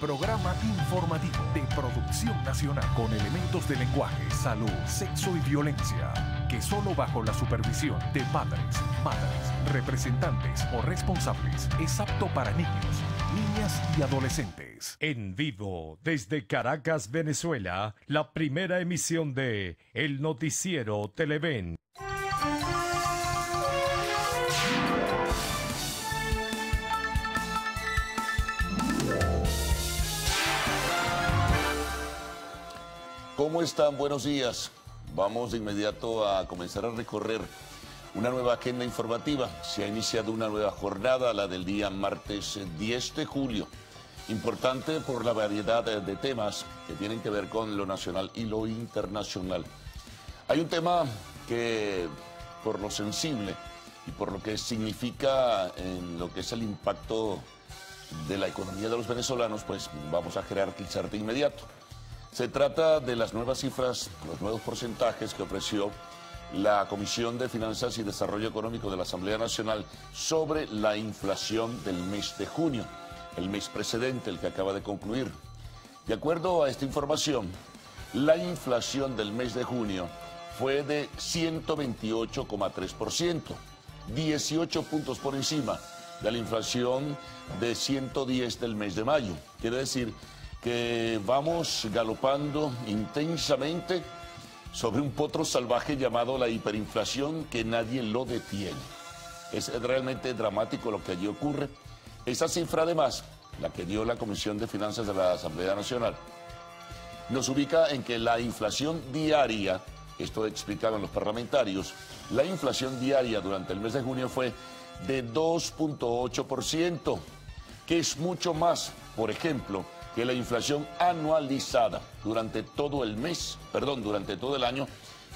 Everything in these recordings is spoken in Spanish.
programa informativo de producción nacional con elementos de lenguaje, salud, sexo y violencia, que solo bajo la supervisión de padres, madres, representantes o responsables es apto para niños, niñas y adolescentes. En vivo, desde Caracas, Venezuela, la primera emisión de El Noticiero Televen. ¿Cómo están? Buenos días. Vamos de inmediato a comenzar a recorrer una nueva agenda informativa. Se ha iniciado una nueva jornada, la del día martes 10 de julio. Importante por la variedad de temas que tienen que ver con lo nacional y lo internacional. Hay un tema que, por lo sensible y por lo que significa en lo que es el impacto de la economía de los venezolanos, pues vamos a jerarquizar de inmediato. Se trata de las nuevas cifras, los nuevos porcentajes que ofreció la Comisión de Finanzas y Desarrollo Económico de la Asamblea Nacional sobre la inflación del mes de junio, el mes precedente, el que acaba de concluir. De acuerdo a esta información, la inflación del mes de junio fue de 128,3%, 18 puntos por encima de la inflación de 110 del mes de mayo. Quiere decir que vamos galopando intensamente sobre un potro salvaje llamado la hiperinflación, que nadie lo detiene. Es realmente dramático lo que allí ocurre. Esa cifra, además, la que dio la Comisión de Finanzas de la Asamblea Nacional, nos ubica en que la inflación diaria, esto explicaban los parlamentarios, la inflación diaria durante el mes de junio fue de 2,8%, que es mucho más, por ejemplo, que la inflación anualizada durante todo el mes, durante todo el año,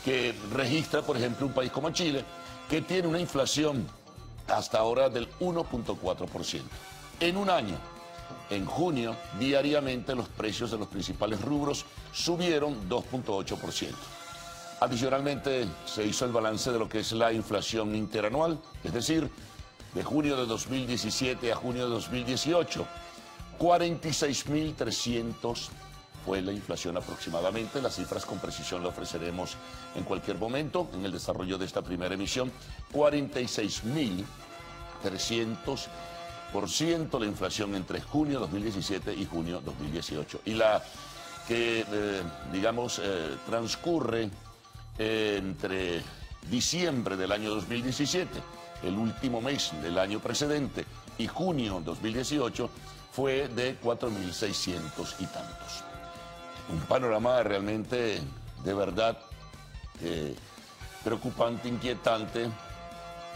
que registra, por ejemplo, un país como Chile, que tiene una inflación hasta ahora del 1,4%. En un año, en junio, diariamente los precios de los principales rubros subieron 2,8%. Adicionalmente, se hizo el balance de lo que es la inflación interanual, es decir, de junio de 2017 a junio de 2018. 46.300 fue la inflación aproximadamente. Las cifras con precisión la ofreceremos en cualquier momento en el desarrollo de esta primera emisión. 46.300% la inflación entre junio 2017 y junio 2018. Y la que, transcurre entre diciembre del año 2017, el último mes del año precedente, y junio 2018, fue de 4.600 y tantos. Un panorama realmente, de verdad, preocupante, inquietante,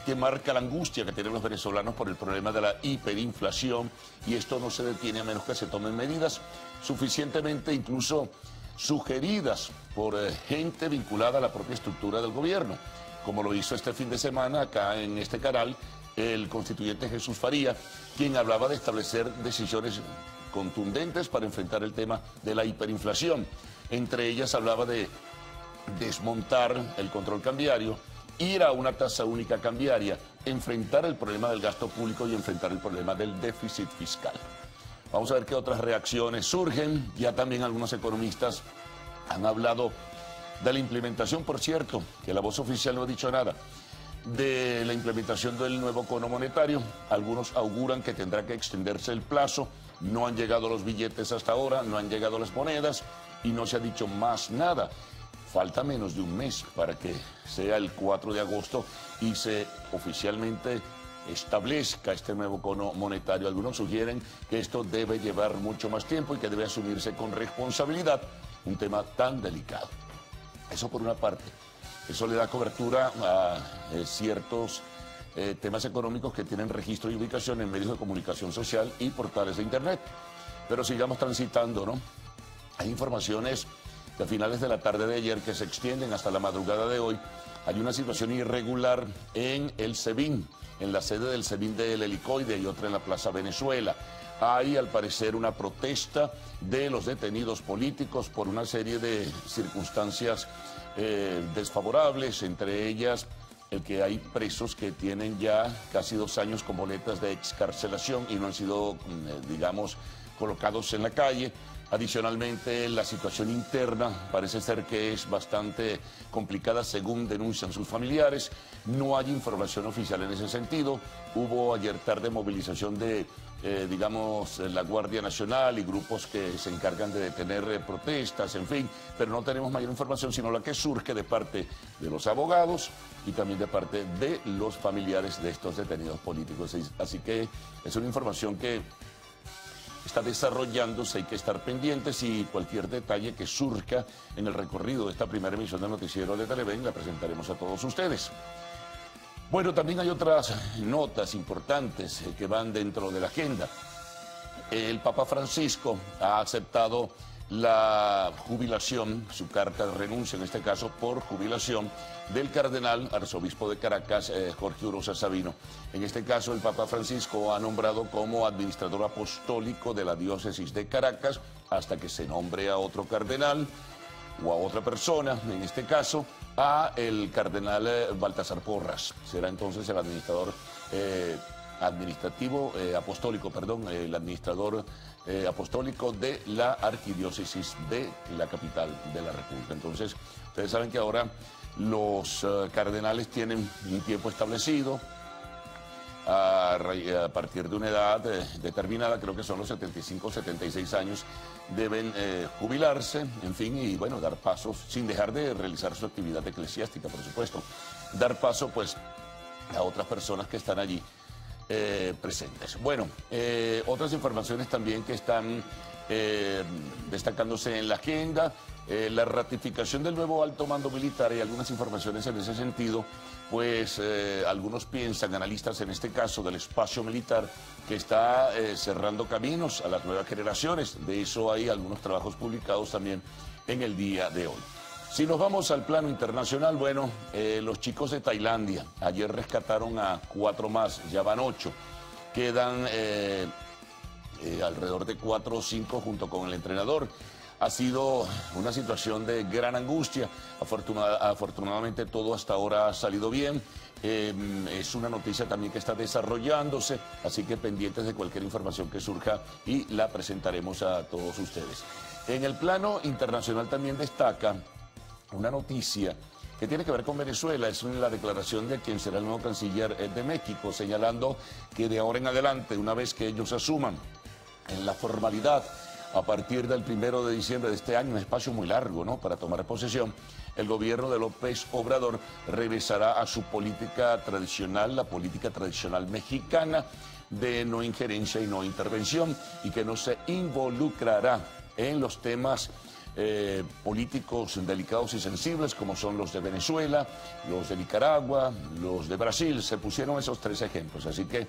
que marca la angustia que tienen los venezolanos por el problema de la hiperinflación, y esto no se detiene a menos que se tomen medidas suficientemente incluso sugeridas por gente vinculada a la propia estructura del gobierno, como lo hizo este fin de semana acá en este canal el constituyente Jesús Faría, quien hablaba de establecer decisiones contundentes para enfrentar el tema de la hiperinflación. Entre ellas hablaba de desmontar el control cambiario, ir a una tasa única cambiaria, enfrentar el problema del gasto público y enfrentar el problema del déficit fiscal. Vamos a ver qué otras reacciones surgen. Ya también algunos economistas han hablado de la implementación, por cierto, que la voz oficial no ha dicho nada, de la implementación del nuevo cono monetario. Algunos auguran que tendrá que extenderse el plazo. No han llegado los billetes hasta ahora, no han llegado las monedas y no se ha dicho más nada. Falta menos de un mes para que sea el 4 de agosto y se oficialmente establezca este nuevo cono monetario. Algunos sugieren que esto debe llevar mucho más tiempo y que debe asumirse con responsabilidad un tema tan delicado. Eso por una parte. Eso le da cobertura a ciertos temas económicos que tienen registro y ubicación en medios de comunicación social y portales de Internet. Pero sigamos transitando, ¿no? Hay informaciones de finales de la tarde de ayer que se extienden hasta la madrugada de hoy. Hay una situación irregular en el SEBIN, en la sede del SEBIN del Helicoide y otra en la Plaza Venezuela. Hay, al parecer, una protesta de los detenidos políticos por una serie de circunstancias desfavorables, entre ellas el que hay presos que tienen ya casi 2 años con boletas de excarcelación y no han sido, colocados en la calle. Adicionalmente, la situación interna parece ser que es bastante complicada según denuncian sus familiares. No hay información oficial en ese sentido. Hubo ayer tarde movilización de, la Guardia Nacional y grupos que se encargan de detener protestas, en fin, pero no tenemos mayor información sino la que surge de parte de los abogados y también de parte de los familiares de estos detenidos políticos. Así que es una información que está desarrollándose, hay que estar pendientes y cualquier detalle que surja en el recorrido de esta primera emisión del noticiero de Televen la presentaremos a todos ustedes. Bueno, también hay otras notas importantes que van dentro de la agenda. El Papa Francisco ha aceptado la jubilación, su carta de renuncia en este caso por jubilación del cardenal arzobispo de Caracas, Jorge Urosa Sabino. En este caso el Papa Francisco ha nombrado como administrador apostólico de la diócesis de Caracas hasta que se nombre a otro cardenal o a otra persona, en este caso a el cardenal Baltasar Porras. Será entonces el administrador el administrador apostólico de la arquidiócesis de la capital de la República. Entonces, ustedes saben que ahora los cardenales tienen un tiempo establecido a partir de una edad determinada, creo que son los 75 o 76 años, deben jubilarse, en fin, y bueno, dar pasos, sin dejar de realizar su actividad eclesiástica, por supuesto, dar paso pues a otras personas que están allí presentes. Bueno, otras informaciones también que están destacándose en la agenda, la ratificación del nuevo alto mando militar y algunas informaciones en ese sentido, pues algunos piensan, analistas en este caso del espacio militar, que está cerrando caminos a las nuevas generaciones. De eso hay algunos trabajos publicados también en el día de hoy. Si nos vamos al plano internacional, bueno, los chicos de Tailandia ayer rescataron a 4 más, ya van 8. Quedan alrededor de 4 o 5 junto con el entrenador. Ha sido una situación de gran angustia. Afortunadamente todo hasta ahora ha salido bien. Es una noticia también que está desarrollándose, así que pendientes de cualquier información que surja y la presentaremos a todos ustedes. En el plano internacional también destaca una noticia que tiene que ver con Venezuela. Es la declaración de quien será el nuevo canciller de México, señalando que de ahora en adelante, una vez que ellos asuman en la formalidad, a partir del 1 de diciembre de este año, un espacio muy largo, ¿no?, para tomar posesión, el gobierno de López Obrador regresará a su política tradicional, la política tradicional mexicana, de no injerencia y no intervención, y que no se involucrará en los temas políticos delicados y sensibles como son los de Venezuela, los de Nicaragua, los de Brasil. Se pusieron esos 3 ejemplos, así que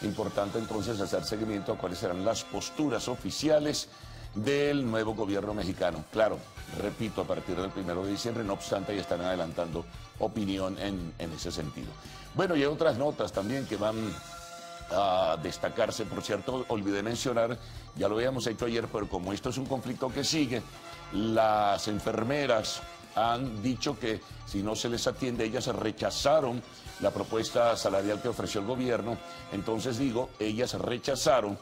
importante entonces hacer seguimiento a cuáles serán las posturas oficiales del nuevo gobierno mexicano. Claro, repito, a partir del 1 de diciembre, no obstante, ya están adelantando opinión en ese sentido. Bueno, y hay otras notas también que van a destacarse. Por cierto, olvidé mencionar, ya lo habíamos hecho ayer, pero como esto es un conflicto que sigue, las enfermeras han dicho que si no se les atiende, ellas rechazaron la propuesta salarial que ofreció el gobierno. Entonces ellas rechazaron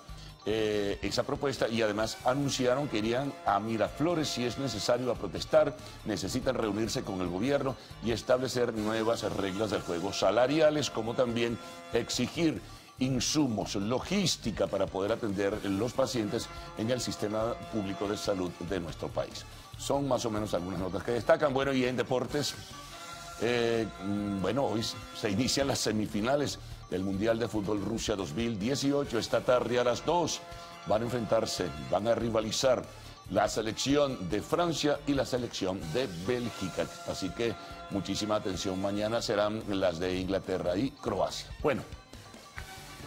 esa propuesta y además anunciaron que irían a Miraflores si es necesario a protestar. Necesitan reunirse con el gobierno y establecer nuevas reglas del juego salariales, como también exigir insumos, logística para poder atender los pacientes en el sistema público de salud de nuestro país. Son más o menos algunas notas que destacan. Bueno, y en deportes, hoy se inician las semifinales del Mundial de Fútbol Rusia 2018. Esta tarde a las 2 van a enfrentarse, van a rivalizar la selección de Francia y la selección de Bélgica. Así que muchísima atención. Mañana serán las de Inglaterra y Croacia. Bueno,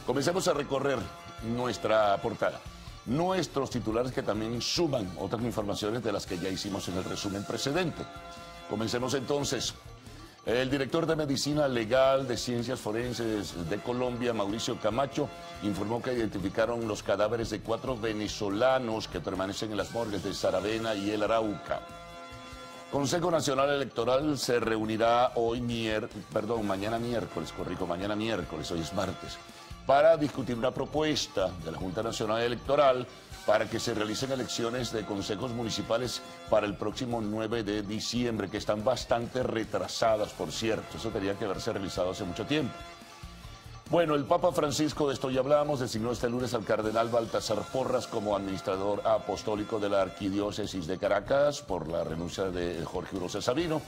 comencemos a recorrer nuestra portada. Nuestros titulares que también suman otras informaciones de las que ya hicimos en el resumen precedente. Comencemos entonces. El director de Medicina Legal de Ciencias Forenses de Colombia, Mauricio Camacho, informó que identificaron los cadáveres de 4 venezolanos que permanecen en las morgues de Saravena y El Arauca. Consejo Nacional Electoral se reunirá mañana miércoles, hoy es martes, para discutir una propuesta de la Junta Nacional Electoral para que se realicen elecciones de consejos municipales para el próximo 9 de diciembre, que están bastante retrasadas, por cierto. Eso tenía que haberse realizado hace mucho tiempo. Bueno, el Papa Francisco, de esto ya hablábamos, designó este lunes al cardenal Baltasar Porras como administrador apostólico de la Arquidiócesis de Caracas por la renuncia de Jorge Urosa Sabino.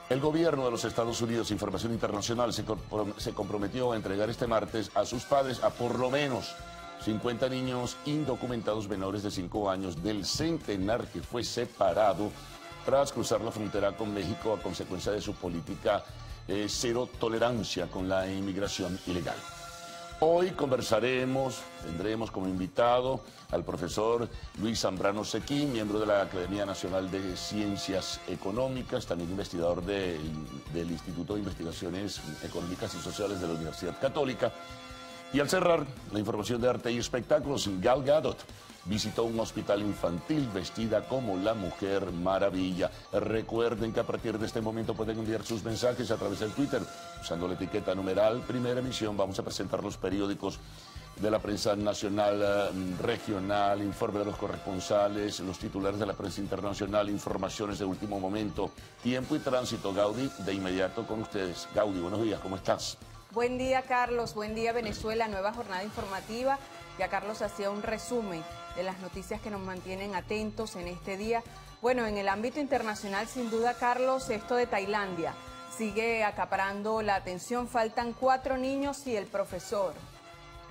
El gobierno de los Estados Unidos, Información Internacional, se comprometió a entregar este martes a sus padres a por lo menos 50 niños indocumentados menores de 5 años del centenar que fue separado tras cruzar la frontera con México a consecuencia de su política cero tolerancia con la inmigración ilegal. Hoy tendremos como invitado al profesor Luis Zambrano Sequín, miembro de la Academia Nacional de Ciencias Económicas, también investigador del Instituto de Investigaciones Económicas y Sociales de la Universidad Católica. Y al cerrar, la información de arte y espectáculos, Gal Gadot visitó un hospital infantil vestida como la Mujer Maravilla. Recuerden que a partir de este momento pueden enviar sus mensajes a través del Twitter usando la etiqueta numeral Primera Emisión. Vamos a presentar los periódicos de la prensa nacional, regional, informe de los corresponsales, los titulares de la prensa internacional, informaciones de último momento, tiempo y tránsito. Gaudí, de inmediato con ustedes. Gaudí, buenos días, ¿cómo estás? Buen día, Carlos. Buen día, Venezuela. Nueva jornada informativa. Ya Carlos hacía un resumen de las noticias que nos mantienen atentos en este día. Bueno, en el ámbito internacional, sin duda, Carlos, esto de Tailandia sigue acaparando la atención. Faltan 4 niños y el profesor.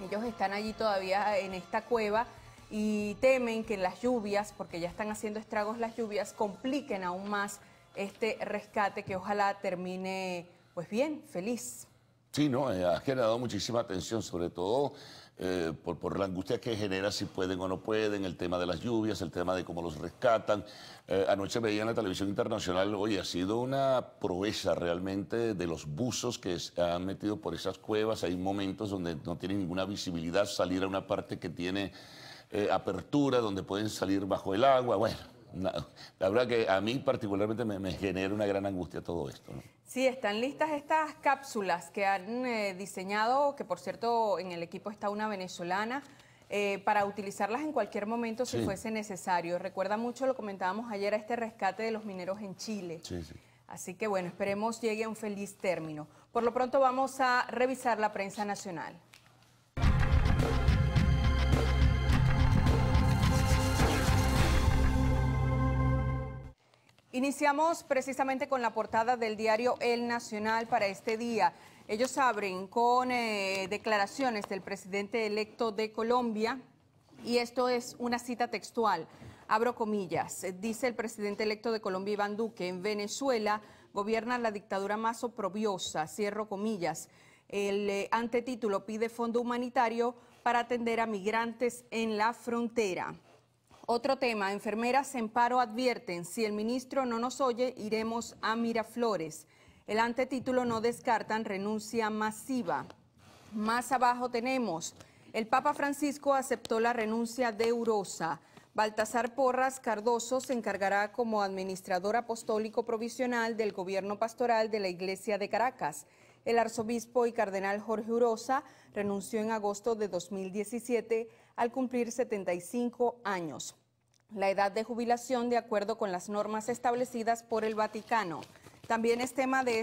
Ellos están allí todavía en esta cueva y temen que las lluvias, porque ya están haciendo estragos las lluvias, compliquen aún más este rescate que ojalá termine, pues bien, feliz. Sí, no, ha generado muchísima atención, sobre todo por la angustia que genera si pueden o no pueden, el tema de las lluvias, el tema de cómo los rescatan. Anoche veía en la televisión internacional, oye, ha sido una proeza realmente de los buzos que se han metido por esas cuevas. Hay momentos donde no tienen ninguna visibilidad, salir a una parte que tiene apertura, donde pueden salir bajo el agua. Bueno, la verdad que a mí particularmente me genera una gran angustia todo esto, ¿no? Sí, están listas estas cápsulas que han diseñado, que por cierto en el equipo está una venezolana, para utilizarlas en cualquier momento si fuese necesario. Recuerda mucho, lo comentábamos ayer, a este rescate de los mineros en Chile. Sí, sí. Así que bueno, esperemos llegue a un feliz término. Por lo pronto vamos a revisar la prensa nacional. Iniciamos precisamente con la portada del diario El Nacional para este día. Ellos abren con declaraciones del presidente electo de Colombia y esto es una cita textual. Abro comillas. Dice el presidente electo de Colombia, Iván Duque: en Venezuela gobierna la dictadura más oprobiosa. Cierro comillas. El antetítulo pide fondo humanitario para atender a migrantes en la frontera. Otro tema, enfermeras en paro advierten, si el ministro no nos oye, iremos a Miraflores. El antetítulo: no descartan renuncia masiva. Más abajo tenemos, el Papa Francisco aceptó la renuncia de Urosa. Baltasar Porras Cardoso se encargará como administrador apostólico provisional del gobierno pastoral de la Iglesia de Caracas. El arzobispo y cardenal Jorge Urosa renunció en agosto de 2017 al cumplir 75 años. La edad de jubilación de acuerdo con las normas establecidas por el Vaticano. También es tema de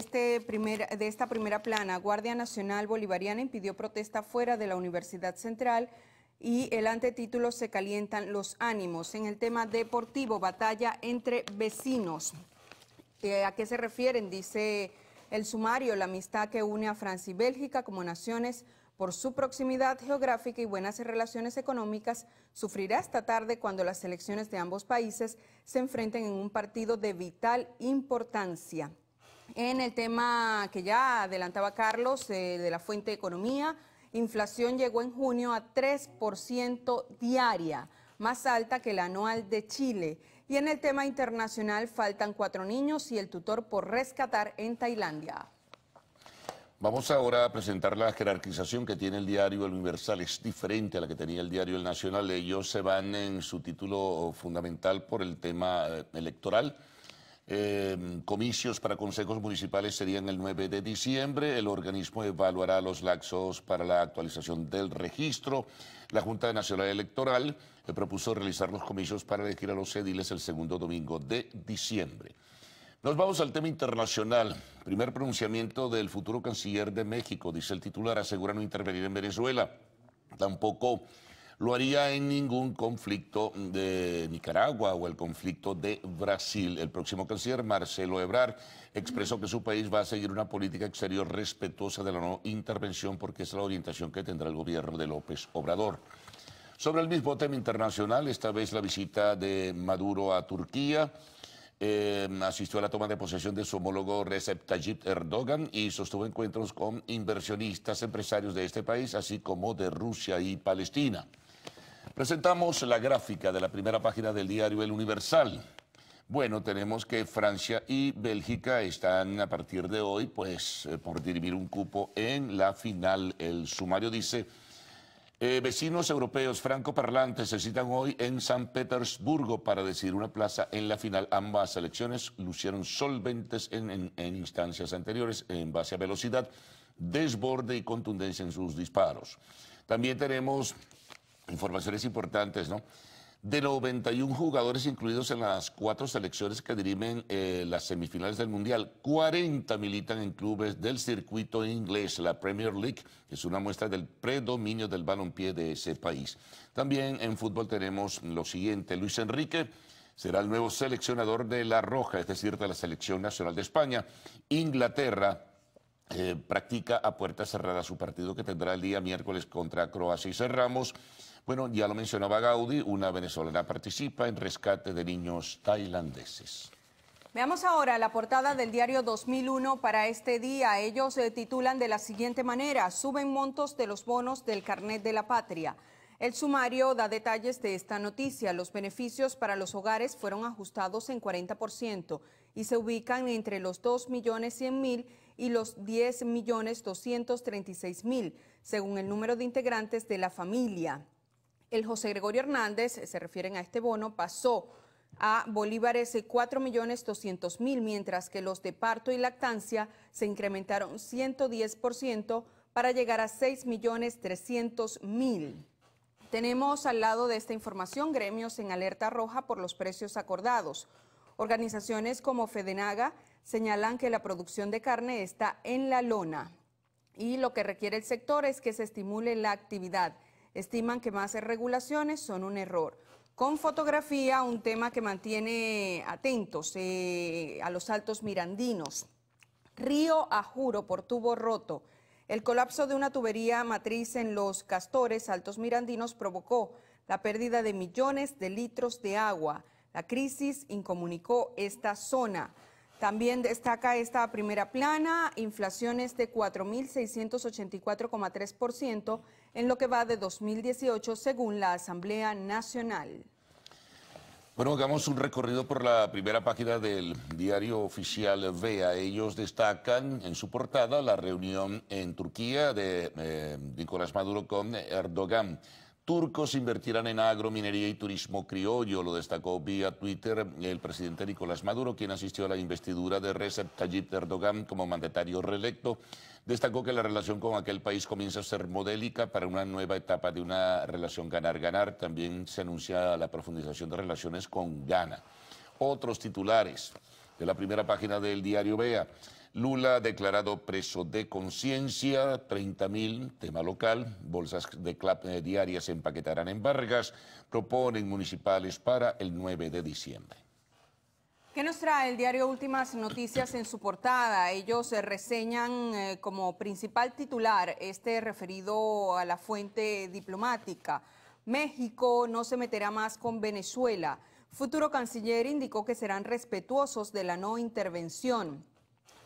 esta primera plana. Guardia Nacional Bolivariana impidió protesta fuera de la Universidad Central y el antetítulo: se calientan los ánimos. En el tema deportivo, batalla entre vecinos. ¿A qué se refieren? Dice el sumario: la amistad que une a Francia y Bélgica como naciones por su proximidad geográfica y buenas relaciones económicas, sufrirá esta tarde cuando las selecciones de ambos países se enfrenten en un partido de vital importancia. En el tema que ya adelantaba Carlos, de la fuente de economía, inflación llegó en junio a 3% diaria, más alta que la anual de Chile. Y en el tema internacional, faltan 4 niños y el tutor por rescatar en Tailandia. Vamos ahora a presentar la jerarquización que tiene el diario El Universal. Es diferente a la que tenía el diario El Nacional. Ellos se van en su título fundamental por el tema electoral. Comicios para consejos municipales serían el 9 de diciembre. El organismo evaluará los lapsos para la actualización del registro. La Junta Nacional Electoral propuso realizar los comicios para elegir a los ediles el segundo domingo de diciembre. Nos vamos al tema internacional. Primer pronunciamiento del futuro canciller de México, dice el titular, asegura no intervenir en Venezuela. Tampoco lo haría en ningún conflicto de Nicaragua o el conflicto de Brasil. El próximo canciller, Marcelo Ebrard, expresó que su país va a seguir una política exterior respetuosa de la no intervención porque es la orientación que tendrá el gobierno de López Obrador. Sobre el mismo tema internacional, esta vez la visita de Maduro a Turquía. Asistió a la toma de posesión de su homólogo Recep Tayyip Erdogan y sostuvo encuentros con inversionistas, empresarios de este país, así como de Rusia y Palestina. Presentamos la gráfica de la primera página del diario El Universal. Bueno, tenemos que Francia y Bélgica están a partir de hoy, pues, por dirimir un cupo en la final. El sumario dice, vecinos europeos francoparlantes se citan hoy en San Petersburgo para decidir una plaza en la final. Ambas selecciones lucieron solventes en instancias anteriores en base a velocidad, desborde y contundencia en sus disparos. También tenemos informaciones importantes, ¿no? De 91 jugadores incluidos en las 4 selecciones que dirimen las semifinales del Mundial, 40 militan en clubes del circuito inglés, la Premier League, que es una muestra del predominio del balompié de ese país. También en fútbol tenemos lo siguiente, Luis Enrique será el nuevo seleccionador de La Roja, es decir, de la Selección Nacional de España. Inglaterra practica a puerta cerrada su partido que tendrá el día miércoles contra Croacia. Y cerramos, bueno, ya lo mencionaba Gaudí, una venezolana participa en rescate de niños tailandeses. Veamos ahora la portada del diario 2001 para este día. Ellos titulan de la siguiente manera, suben montos de los bonos del carnet de la patria. El sumario da detalles de esta noticia. Los beneficios para los hogares fueron ajustados en 40% y se ubican entre los 2.100.000 y los 10.236.000, según el número de integrantes de la familia. El José Gregorio Hernández, se refieren a este bono, pasó a bolívares 4.200.000, mientras que los de parto y lactancia se incrementaron 110% para llegar a 6.300.000. Tenemos al lado de esta información gremios en alerta roja por los precios acordados. Organizaciones como Fedenaga señalan que la producción de carne está en la lona y lo que requiere el sector es que se estimule la actividad. Estiman que más regulaciones son un error. Con fotografía, un tema que mantiene atentos a los altos mirandinos. Río Ajuro por tubo roto. El colapso de una tubería matriz en Los Castores, Altos Mirandinos, provocó la pérdida de millones de litros de agua. La crisis incomunicó esta zona. También destaca esta primera plana, inflaciones de 4.684,3% en lo que va de 2018 según la Asamblea Nacional. Bueno, hagamos un recorrido por la primera página del diario oficial Vea. Ellos destacan en su portada la reunión en Turquía de Nicolás Maduro con Erdogan. Turcos invertirán en agrominería y turismo criollo, lo destacó vía Twitter el presidente Nicolás Maduro, quien asistió a la investidura de Recep Tayyip Erdogan como mandatario reelecto. Destacó que la relación con aquel país comienza a ser modélica para una nueva etapa de una relación ganar-ganar. También se anuncia la profundización de relaciones con Ghana. Otros titulares de la primera página del diario Vea. Lula declarado preso de conciencia, 30.000, tema local, bolsas de diarias se empaquetarán en Vargas, proponen municipales para el 9 de diciembre. ¿Qué nos trae el diario Últimas Noticias en su portada? Ellos reseñan como principal titular referido a la fuente diplomática. México no se meterá más con Venezuela. Futuro canciller indicó que serán respetuosos de la no intervención.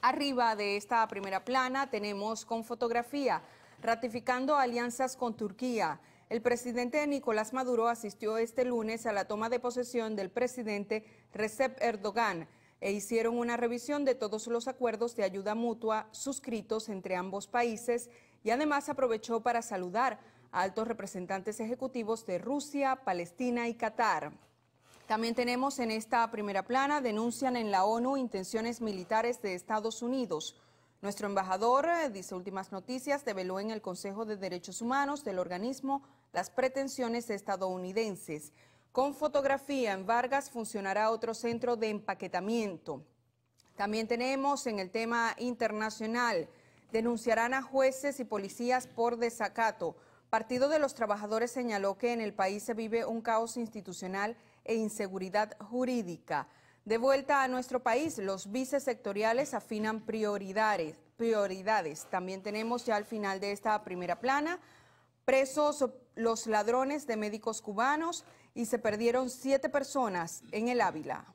Arriba de esta primera plana tenemos con fotografía, ratificando alianzas con Turquía. El presidente Nicolás Maduro asistió este lunes a la toma de posesión del presidente Recep Erdogan e hicieron una revisión de todos los acuerdos de ayuda mutua suscritos entre ambos países y además aprovechó para saludar a altos representantes ejecutivos de Rusia, Palestina y Qatar. También tenemos en esta primera plana, denuncian en la ONU intenciones militares de Estados Unidos. Nuestro embajador, dice Últimas Noticias, develó en el Consejo de Derechos Humanos del organismo las pretensiones estadounidenses. Con fotografía, en Vargas funcionará otro centro de empaquetamiento. También tenemos en el tema internacional, denunciarán a jueces y policías por desacato. Partido de los Trabajadores señaló que en el país se vive un caos institucional e inseguridad jurídica. De vuelta a nuestro país, los vicesectoriales afinan prioridades. También tenemos ya al final de esta primera plana, presos los ladrones de médicos cubanos y se perdieron 7 personas en el Ávila.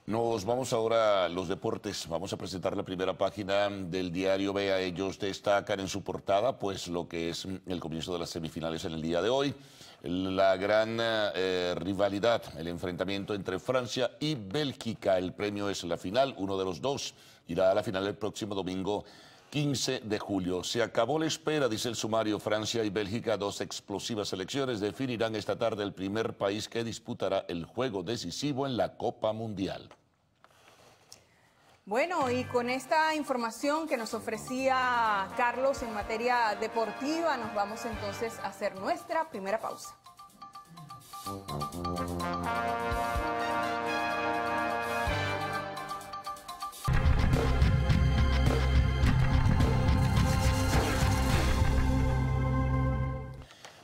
Nos vamos ahora a los deportes. Vamos a presentar la primera página del diario Vea. Ellos destacan en su portada pues lo que es el comienzo de las semifinales en el día de hoy. La gran rivalidad, el enfrentamiento entre Francia y Bélgica. El premio es la final, uno de los dos irá a la final el próximo domingo 15 de julio. Se acabó la espera, dice el sumario. Francia y Bélgica, dos explosivas selecciones, definirán esta tarde el primer país que disputará el juego decisivo en la Copa Mundial. Bueno, y con esta información que nos ofrecía Carlos en materia deportiva, nos vamos entonces a hacer nuestra primera pausa.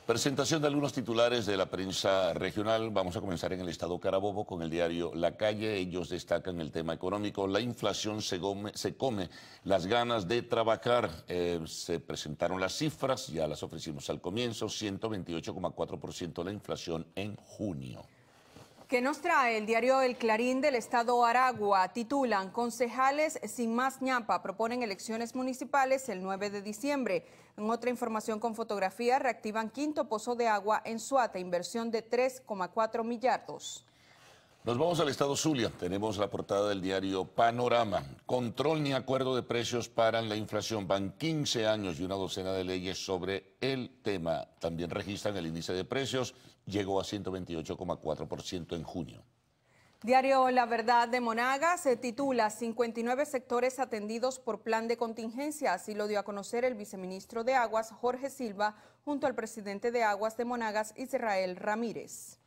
Presentación de algunos titulares de la prensa regional. Vamos a comenzar en el estado Carabobo con el diario La Calle. Ellos destacan el tema económico. La inflación se come las ganas de trabajar. Se presentaron las cifras, ya las ofrecimos al comienzo, 128,4% la inflación en junio. ¿Qué nos trae el diario El Clarín del estado Aragua? Titulan, concejales sin más ñapa proponen elecciones municipales el 9 de diciembre. En otra información con fotografía, reactivan quinto pozo de agua en Suata, inversión de 3,4 millardos. Nos vamos al estado Zulia. Tenemos la portada del diario Panorama. Control ni acuerdo de precios paran la inflación. Van 15 años y una docena de leyes sobre el tema. También registran el índice de precios. Llegó a 128,4% en junio. Diario La Verdad de Monagas se titula 59 sectores atendidos por plan de contingencia. Así lo dio a conocer el viceministro de Aguas, Jorge Silva, junto al presidente de Aguas de Monagas, Israel Ramírez.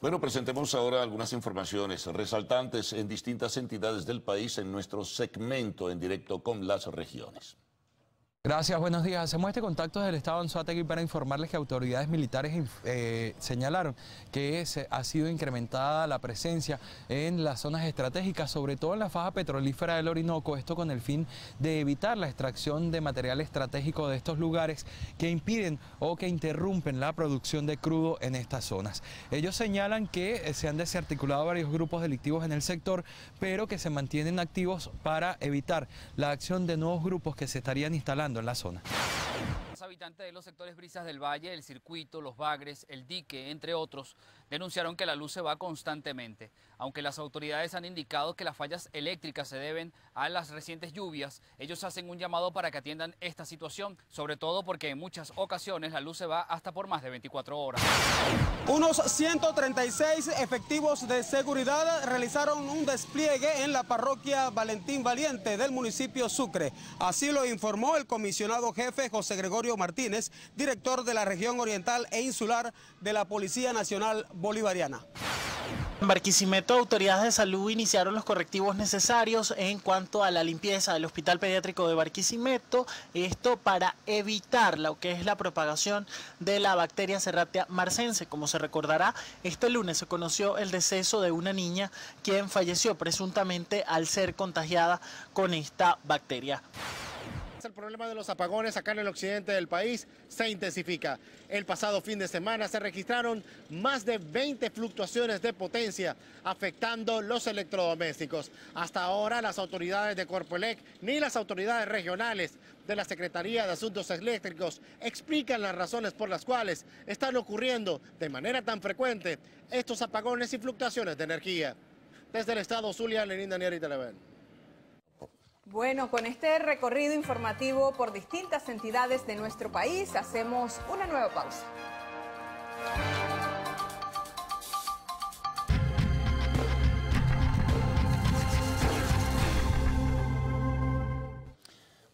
Bueno, presentemos ahora algunas informaciones resaltantes en distintas entidades del país en nuestro segmento en directo con las regiones. Gracias, buenos días. Hacemos este contacto desde el estado de Anzoátegui para informarles que autoridades militares señalaron que ha sido incrementada la presencia en las zonas estratégicas, sobre todo en la faja petrolífera del Orinoco, esto con el fin de evitar la extracción de material estratégico de estos lugares que impiden o que interrumpen la producción de crudo en estas zonas. Ellos señalan que se han desarticulado varios grupos delictivos en el sector, pero que se mantienen activos para evitar la acción de nuevos grupos que se estarían instalando en la zona. Los habitantes de los sectores Brisas del Valle, el Circuito, Los Bagres, El Dique, entre otros, denunciaron que la luz se va constantemente. Aunque las autoridades han indicado que las fallas eléctricas se deben a las recientes lluvias, ellos hacen un llamado para que atiendan esta situación, sobre todo porque en muchas ocasiones la luz se va hasta por más de 24 horas. Unos 136 efectivos de seguridad realizaron un despliegue en la parroquia Valentín Valiente del municipio Sucre. Así lo informó el comisionado jefe José Gregorio Martínez, director de la región oriental e insular de la Policía Nacional Bolivariana. En Barquisimeto, autoridades de salud iniciaron los correctivos necesarios en cuanto a la limpieza del Hospital Pediátrico de Barquisimeto, esto para evitar lo que es la propagación de la bacteria Serratia marcense. Como se recordará, este lunes se conoció el deceso de una niña quien falleció presuntamente al ser contagiada con esta bacteria. El problema de los apagones acá en el occidente del país se intensifica. El pasado fin de semana se registraron más de 20 fluctuaciones de potencia afectando los electrodomésticos. Hasta ahora las autoridades de Corpoelec ni las autoridades regionales de la Secretaría de Asuntos Eléctricos explican las razones por las cuales están ocurriendo de manera tan frecuente estos apagones y fluctuaciones de energía. Desde el estado Zulia, Lenín Daniel y Televen. Bueno, con este recorrido informativo por distintas entidades de nuestro país, hacemos una nueva pausa.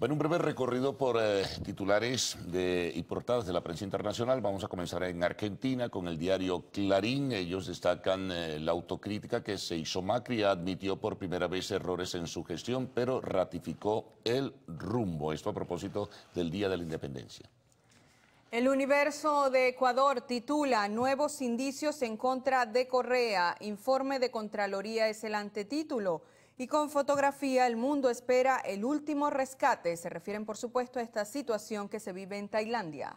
Bueno, un breve recorrido por titulares y portadas de la prensa internacional. Vamos a comenzar en Argentina con el diario Clarín. Ellos destacan la autocrítica que se hizo Macri. Admitió por primera vez errores en su gestión, pero ratificó el rumbo. Esto a propósito del Día de la Independencia. El Universo de Ecuador titula Nuevos indicios en contra de Correa. Informe de Contraloría es el antetítulo. Y con fotografía, El Mundo espera el último rescate. Se refieren, por supuesto, a esta situación que se vive en Tailandia.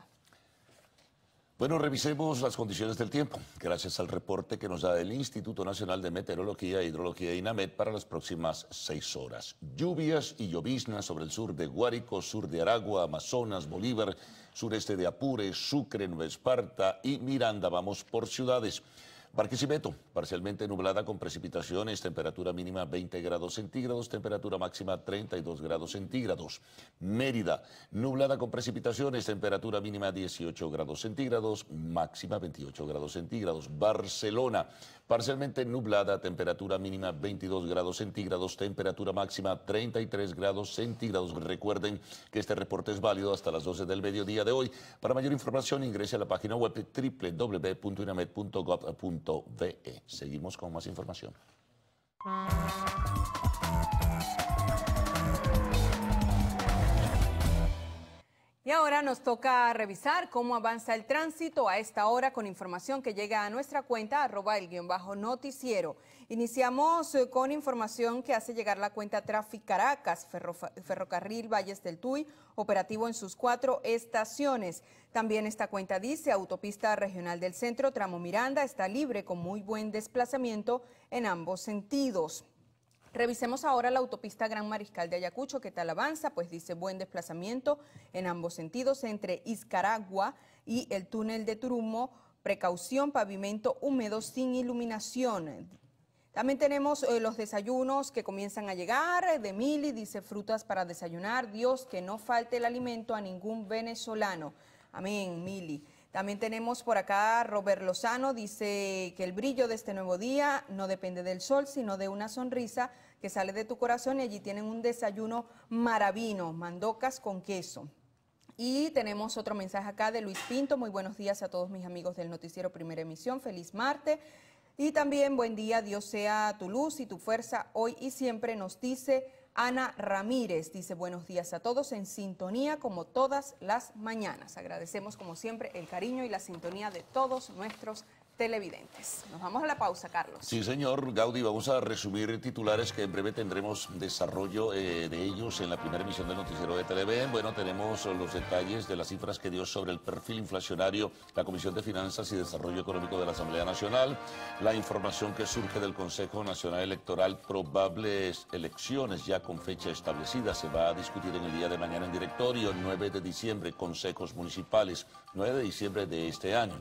Bueno, revisemos las condiciones del tiempo, gracias al reporte que nos da el Instituto Nacional de Meteorología e Hidrología INAMED para las próximas 6 horas. Lluvias y lloviznas sobre el sur de Guárico, sur de Aragua, Amazonas, Bolívar, sureste de Apure, Sucre, Nueva Esparta y Miranda. Vamos por ciudades. Barquisimeto, parcialmente nublada con precipitaciones, temperatura mínima 20 grados centígrados, temperatura máxima 32 grados centígrados. Mérida, nublada con precipitaciones, temperatura mínima 18 grados centígrados, máxima 28 grados centígrados. Barcelona, parcialmente nublada, temperatura mínima 22 grados centígrados, temperatura máxima 33 grados centígrados. Recuerden que este reporte es válido hasta las 12 del mediodía de hoy. Para mayor información ingrese a la página web www.inamed.gov.ve. Seguimos con más información. Y ahora nos toca revisar cómo avanza el tránsito a esta hora con información que llega a nuestra cuenta @el_noticiero. Iniciamos con información que hace llegar la cuenta Traffic Caracas, Ferrocarril Valles del Tuy, operativo en sus 4 estaciones. También esta cuenta dice Autopista Regional del Centro, tramo Miranda, está libre con muy buen desplazamiento en ambos sentidos. Revisemos ahora la autopista Gran Mariscal de Ayacucho, ¿qué tal avanza? Pues dice buen desplazamiento en ambos sentidos entre Izcaragua y el túnel de Turumo, precaución, pavimento húmedo sin iluminación. También tenemos los desayunos que comienzan a llegar de Mili, dice frutas para desayunar, Dios que no falte el alimento a ningún venezolano. Amén, Mili. También tenemos por acá Robert Lozano, dice que el brillo de este nuevo día no depende del sol, sino de una sonrisa que sale de tu corazón y allí tienen un desayuno maravino, mandocas con queso. Y tenemos otro mensaje acá de Luis Pinto, muy buenos días a todos mis amigos del noticiero Primera Emisión, feliz martes. Y también buen día, Dios sea tu luz y tu fuerza hoy y siempre, nos dice Ana Ramírez, dice buenos días a todos en sintonía como todas las mañanas. Agradecemos como siempre el cariño y la sintonía de todos nuestros televidentes. Nos vamos a la pausa, Carlos. Sí, señor Gaudí, vamos a resumir titulares que en breve tendremos desarrollo de ellos en la primera emisión del noticiero de Televen. Bueno, tenemos los detalles de las cifras que dio sobre el perfil inflacionario la Comisión de Finanzas y Desarrollo Económico de la Asamblea Nacional, la información que surge del Consejo Nacional Electoral, probables elecciones ya con fecha establecida, se va a discutir en el día de mañana en directorio, 9 de diciembre, consejos municipales, 9 de diciembre de este año.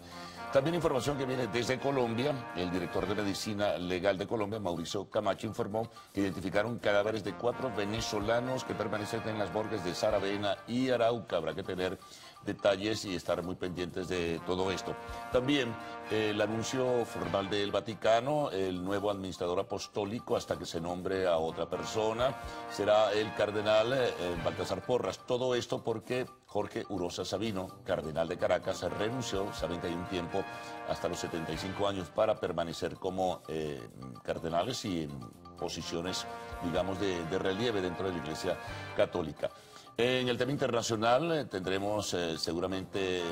También información que viene desde Colombia. El director de Medicina Legal de Colombia, Mauricio Camacho, informó que identificaron cadáveres de 4 venezolanos que permanecen en las morgues de Saravena y Arauca. Habrá que tener detalles y estar muy pendientes de todo esto. También el anuncio formal del Vaticano, el nuevo administrador apostólico hasta que se nombre a otra persona, será el cardenal Baltasar Porras. Todo esto porque Jorge Urosa Sabino, cardenal de Caracas, renunció, saben que hay un tiempo hasta los 75 años para permanecer como cardenales y en posiciones, digamos, de relieve dentro de la Iglesia Católica. En el tema internacional tendremos seguramente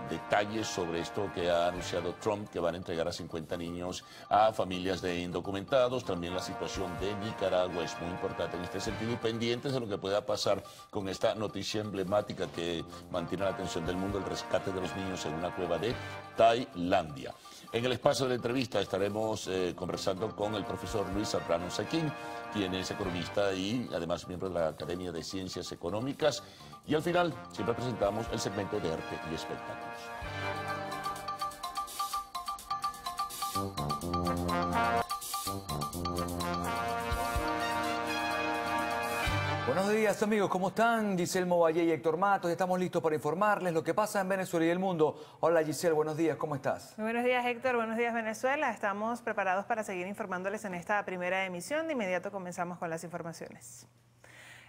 detalles sobre esto que ha anunciado Trump, que van a entregar a 50 niños a familias de indocumentados. También la situación de Nicaragua es muy importante en este sentido y pendientes de lo que pueda pasar con esta noticia emblemática que mantiene la atención del mundo, el rescate de los niños en una cueva de Tailandia. En el espacio de la entrevista estaremos conversando con el profesor Luis Zambrano Sequín, quien es economista y además miembro de la Academia de Ciencias Económicas. Y al final siempre presentamos el segmento de arte y espectáculos. Buenos días amigos, ¿cómo están? Giselmo Valle y Héctor Matos, estamos listos para informarles lo que pasa en Venezuela y el mundo. Hola Giselle, buenos días, ¿cómo estás? Muy buenos días Héctor, buenos días Venezuela. Estamos preparados para seguir informándoles en esta primera emisión. De inmediato comenzamos con las informaciones.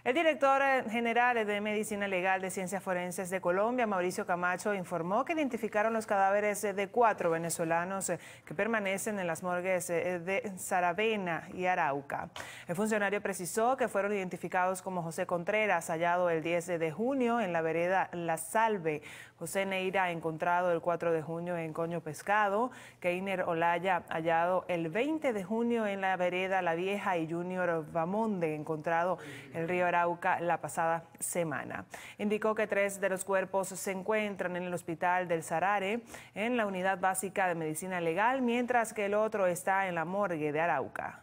El director general de Medicina Legal de Ciencias Forenses de Colombia, Mauricio Camacho, informó que identificaron los cadáveres de 4 venezolanos que permanecen en las morgues de Saravena y Arauca. El funcionario precisó que fueron identificados como José Contreras, hallado el 10 de junio en la vereda La Salve, José Neira, encontrado el 4 de junio en Coño Pescado, Keiner Olaya, hallado el 20 de junio en la vereda La Vieja, y Junior Bamonde, encontrado en el río Arauca la pasada semana. Indicó que 3 de los cuerpos se encuentran en el hospital del Sarare, en la unidad básica de medicina legal, mientras que el otro está en la morgue de Arauca.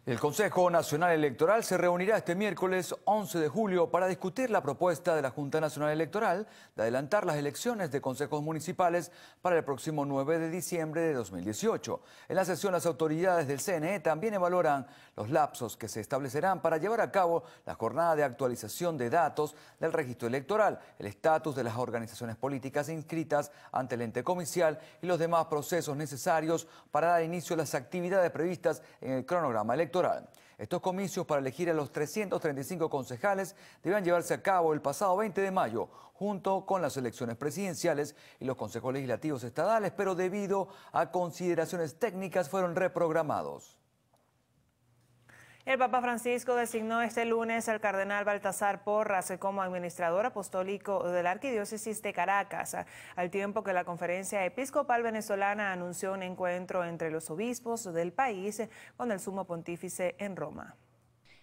El Consejo Nacional Electoral se reunirá este miércoles 11 de julio para discutir la propuesta de la Junta Nacional Electoral de adelantar las elecciones de consejos municipales para el próximo 9 de diciembre de 2018. En la sesión, las autoridades del CNE también evaluarán los lapsos que se establecerán para llevar a cabo la jornada de actualización de datos del registro electoral, el estatus de las organizaciones políticas inscritas ante el ente comicial y los demás procesos necesarios para dar inicio a las actividades previstas en el cronograma electoral. Estos comicios para elegir a los 335 concejales debían llevarse a cabo el pasado 20 de mayo, junto con las elecciones presidenciales y los consejos legislativos estadales, pero debido a consideraciones técnicas fueron reprogramados. El Papa Francisco designó este lunes al cardenal Baltasar Porras como administrador apostólico de la Arquidiócesis de Caracas, al tiempo que la Conferencia Episcopal Venezolana anunció un encuentro entre los obispos del país con el Sumo Pontífice en Roma.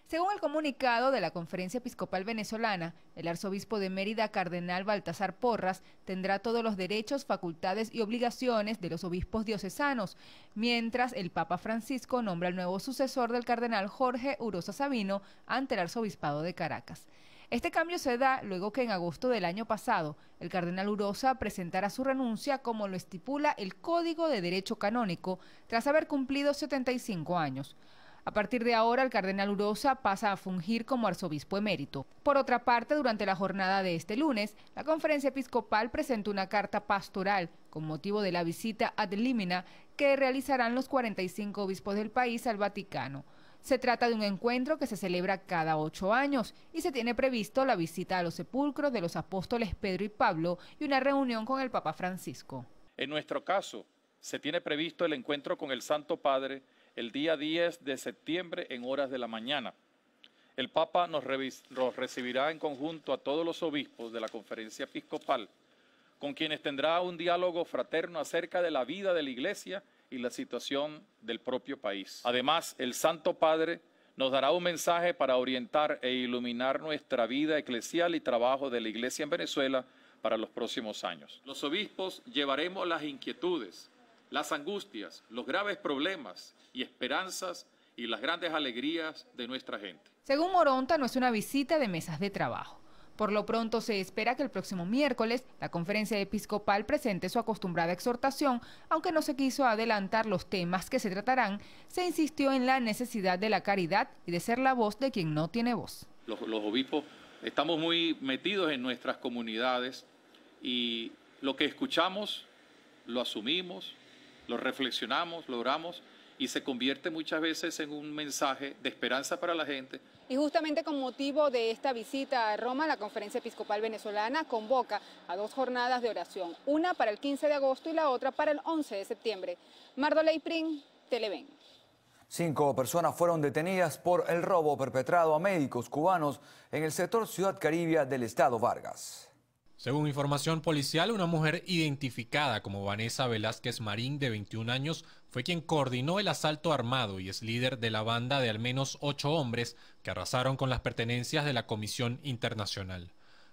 Según el comunicado de la Conferencia Episcopal Venezolana, el arzobispo de Mérida, cardenal Baltasar Porras, tendrá todos los derechos, facultades y obligaciones de los obispos diocesanos, mientras el Papa Francisco nombra al nuevo sucesor del cardenal Jorge Urosa Sabino ante el arzobispado de Caracas. Este cambio se da luego que en agosto del año pasado el cardenal Urosa presentara su renuncia, como lo estipula el Código de Derecho Canónico, tras haber cumplido 75 años. A partir de ahora, el cardenal Urosa pasa a fungir como arzobispo emérito. Por otra parte, durante la jornada de este lunes, la Conferencia Episcopal presentó una carta pastoral con motivo de la visita ad limina que realizarán los 45 obispos del país al Vaticano. Se trata de un encuentro que se celebra cada 8 años y se tiene previsto la visita a los sepulcros de los apóstoles Pedro y Pablo y una reunión con el Papa Francisco. En nuestro caso, se tiene previsto el encuentro con el Santo Padre el día 10 de septiembre en horas de la mañana. El Papa nos recibirá en conjunto a todos los obispos de la Conferencia Episcopal, con quienes tendrá un diálogo fraterno acerca de la vida de la Iglesia y la situación del propio país. Además, el Santo Padre nos dará un mensaje para orientar e iluminar nuestra vida eclesial y trabajo de la Iglesia en Venezuela para los próximos años. Los obispos llevaremos las inquietudes, las angustias, los graves problemas y esperanzas y las grandes alegrías de nuestra gente. Según Moronta, no es una visita de mesas de trabajo. Por lo pronto, se espera que el próximo miércoles la Conferencia Episcopal presente su acostumbrada exhortación, aunque no se quiso adelantar los temas que se tratarán. Se insistió en la necesidad de la caridad y de ser la voz de quien no tiene voz. Los obispos estamos muy metidos en nuestras comunidades y lo que escuchamos lo asumimos, lo reflexionamos, lo oramos y se convierte muchas veces en un mensaje de esperanza para la gente. Y justamente con motivo de esta visita a Roma, la Conferencia Episcopal Venezolana convoca a 2 jornadas de oración, una para el 15 de agosto y la otra para el 11 de septiembre. Mardoley Prin, Televen. 5 personas fueron detenidas por el robo perpetrado a médicos cubanos en el sector Ciudad Caribia del estado Vargas. Según información policial, una mujer identificada como Vanessa Velázquez Marín, de 21 años, fue quien coordinó el asalto armado y es líder de la banda de al menos 8 hombres que arrasaron con las pertenencias de la Comisión Internacional.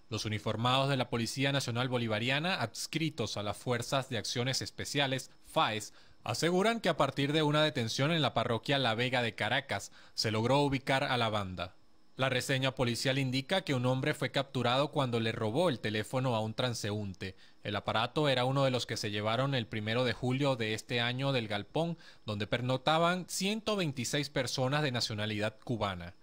Los uniformados de la Policía Nacional Bolivariana, adscritos a las Fuerzas de Acciones Especiales, FAES, aseguran que a partir de una detención en la parroquia La Vega de Caracas, se logró ubicar a la banda. La reseña policial indica que un hombre fue capturado cuando le robó el teléfono a un transeúnte. El aparato era uno de los que se llevaron el 1 de julio de este año del galpón, donde pernoctaban 126 personas de nacionalidad cubana.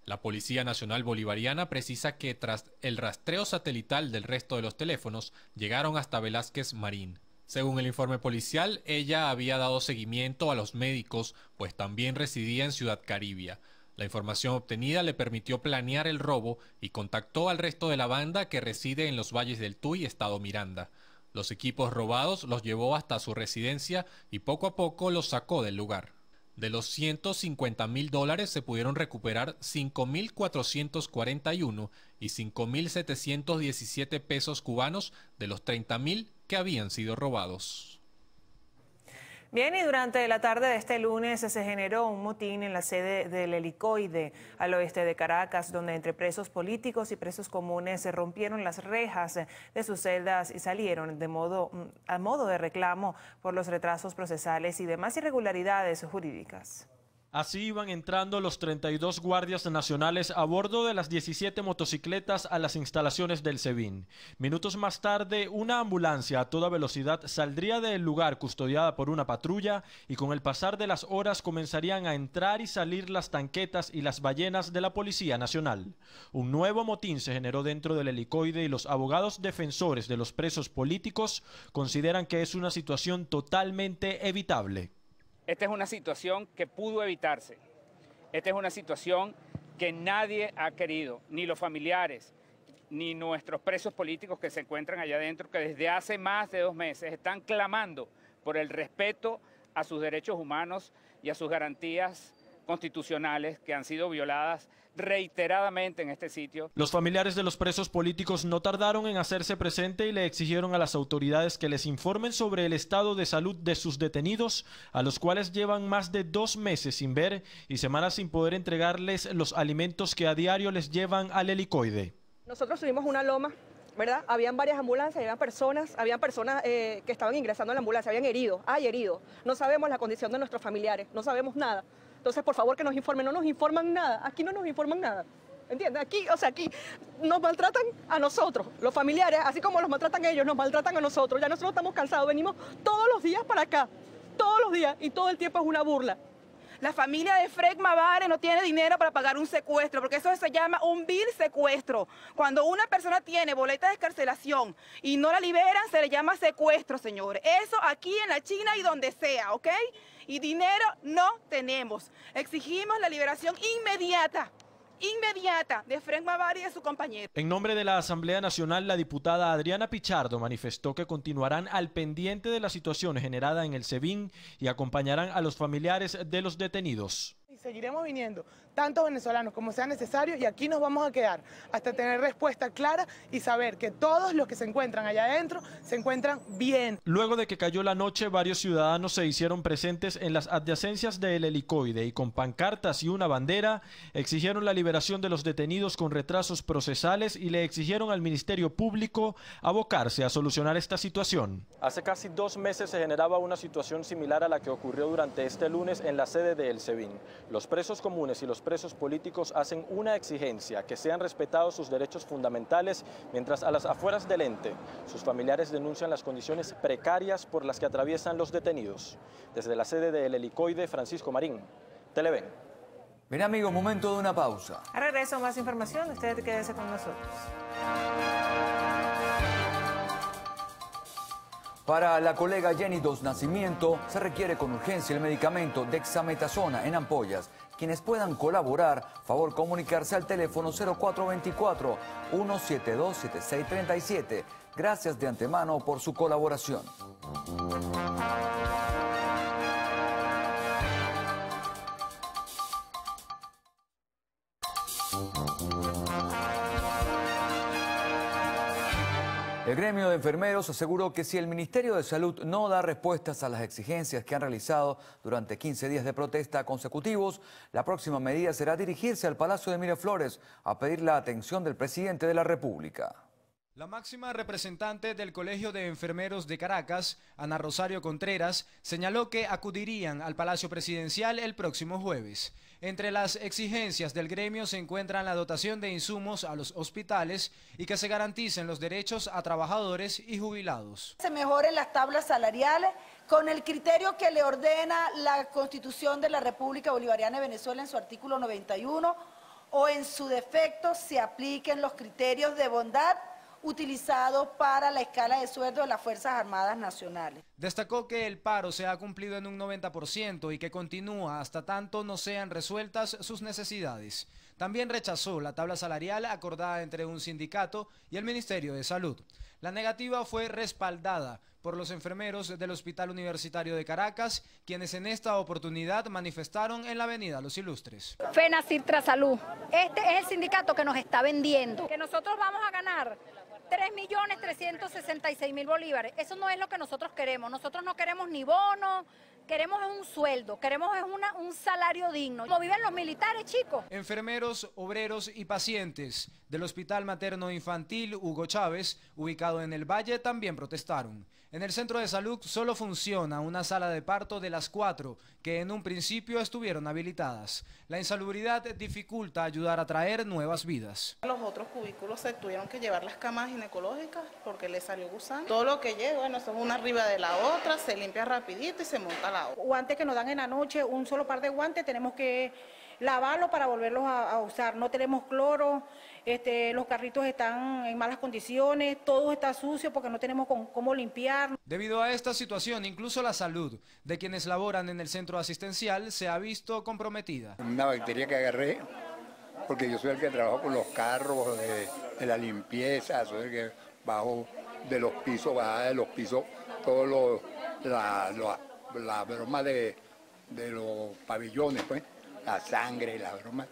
La Policía Nacional Bolivariana precisa que tras el rastreo satelital del resto de los teléfonos, llegaron hasta Velázquez Marín. Según el informe policial, ella había dado seguimiento a los médicos, pues también residía en Ciudad Caribia. La información obtenida le permitió planear el robo y contactó al resto de la banda que reside en los valles del Tuy, estado Miranda. Los equipos robados los llevó hasta su residencia y poco a poco los sacó del lugar. De los $150.000 se pudieron recuperar 5.441 y 5.717 pesos cubanos de los 30.000 que habían sido robados. Bien, y durante la tarde de este lunes se generó un motín en la sede del Helicoide al oeste de Caracas, donde entre presos políticos y presos comunes se rompieron las rejas de sus celdas y salieron a modo de reclamo por los retrasos procesales y demás irregularidades jurídicas. Así iban entrando los 32 guardias nacionales a bordo de las 17 motocicletas a las instalaciones del SEBIN. Minutos más tarde, una ambulancia a toda velocidad saldría del lugar custodiada por una patrulla y con el pasar de las horas comenzarían a entrar y salir las tanquetas y las ballenas de la Policía Nacional. Un nuevo motín se generó dentro del Helicoide y los abogados defensores de los presos políticos consideran que es una situación totalmente evitable. Esta es una situación que pudo evitarse. Esta es una situación que nadie ha querido, ni los familiares, ni nuestros presos políticos que se encuentran allá adentro, que desde hace más de 2 meses están clamando por el respeto a sus derechos humanos y a sus garantías constitucionales que han sido violadas reiteradamente en este sitio. Los familiares de los presos políticos no tardaron en hacerse presente y le exigieron a las autoridades que les informen sobre el estado de salud de sus detenidos, a los cuales llevan más de 2 meses sin ver y semanas sin poder entregarles los alimentos que a diario les llevan al Helicoide. Nosotros subimos una loma, ¿verdad? Habían varias ambulancias, habían personas que estaban ingresando a la ambulancia, habían heridos, hay heridos. No sabemos la condición de nuestros familiares, no sabemos nada. Entonces, por favor, que nos informen. No nos informan nada. Aquí no nos informan nada. ¿Entiendes? Aquí nos maltratan a nosotros, los familiares, así como los maltratan ellos, nos maltratan a nosotros. Ya nosotros estamos cansados. Venimos todos los días para acá. Todos los días. Y todo el tiempo es una burla. La familia de Fred Mavare no tiene dinero para pagar un secuestro, porque eso se llama un vil secuestro. Cuando una persona tiene boleta de excarcelación y no la liberan, se le llama secuestro, señores. Eso aquí en la China y donde sea, ¿ok? Y dinero no tenemos. Exigimos la liberación inmediata de Fred Mavare y de su compañero. En nombre de la Asamblea Nacional, la diputada Adriana Pichardo manifestó que continuarán al pendiente de la situación generada en el SEBIN y acompañarán a los familiares de los detenidos. Y seguiremos viniendo, tanto venezolanos como sea necesario, y aquí nos vamos a quedar hasta tener respuesta clara y saber que todos los que se encuentran allá adentro se encuentran bien. Luego de que cayó la noche, varios ciudadanos se hicieron presentes en las adyacencias del Helicoide y con pancartas y una bandera exigieron la liberación de los detenidos con retrasos procesales y le exigieron al Ministerio Público abocarse a solucionar esta situación. Hace casi 2 meses se generaba una situación similar a la que ocurrió durante este lunes en la sede del SEBIN. Los presos comunes y los presos políticos hacen una exigencia: que sean respetados sus derechos fundamentales, mientras a las afueras del ente sus familiares denuncian las condiciones precarias por las que atraviesan los detenidos. Desde la sede del Helicoide, Francisco Marín, Televen. Bien, amigos, momento de una pausa. A regreso, más información, usted quédese con nosotros. Para la colega Jenny Dos Nacimiento se requiere con urgencia el medicamento dexametasona en ampollas. Quienes puedan colaborar, favor comunicarse al teléfono 0424-172-7637. Gracias de antemano por su colaboración. El gremio de enfermeros aseguró que si el Ministerio de Salud no da respuestas a las exigencias que han realizado durante 15 días de protesta consecutivos, la próxima medida será dirigirse al Palacio de Miraflores a pedir la atención del presidente de la República. La máxima representante del Colegio de Enfermeros de Caracas, Ana Rosario Contreras, señaló que acudirían al Palacio Presidencial el próximo jueves. Entre las exigencias del gremio se encuentran la dotación de insumos a los hospitales y que se garanticen los derechos a trabajadores y jubilados. Se mejoren las tablas salariales con el criterio que le ordena la Constitución de la República Bolivariana de Venezuela en su artículo 91, o en su defecto se apliquen los criterios de bondad utilizados para la escala de sueldo de las Fuerzas Armadas Nacionales. Destacó que el paro se ha cumplido en un 90% y que continúa hasta tanto no sean resueltas sus necesidades. También rechazó la tabla salarial acordada entre un sindicato y el Ministerio de Salud. La negativa fue respaldada por los enfermeros del Hospital Universitario de Caracas, quienes en esta oportunidad manifestaron en la avenida Los Ilustres. FENACIR Trasalud, este es el sindicato que nos está vendiendo, que nosotros vamos a ganar 3.366.000 bolívares. Eso no es lo que nosotros queremos. Nosotros no queremos ni bono, queremos un sueldo, queremos un salario digno. Como viven los militares, chicos. Enfermeros, obreros y pacientes del Hospital Materno Infantil Hugo Chávez, ubicado en el Valle, también protestaron. En el centro de salud solo funciona una sala de parto de las 4 que en un principio estuvieron habilitadas. La insalubridad dificulta ayudar a traer nuevas vidas. Los otros cubículos se tuvieron que llevar las camas ginecológicas porque le salió gusano. Todo lo que llega, bueno, son una arriba de la otra, se limpia rapidito y se monta la otra. Guantes que nos dan en la noche, un solo par de guantes, tenemos que lavarlos para volverlos a usar. No tenemos cloro, los carritos están en malas condiciones, todo está sucio porque no tenemos cómo limpiar. Debido a esta situación, incluso la salud de quienes laboran en el centro asistencial se ha visto comprometida. Una bacteria que agarré, porque yo soy el que trabajo con los carros, de la limpieza, soy el que bajo de los pisos, bajaba de los pisos, todo la broma de los pabellones, pues, la sangre y la broma,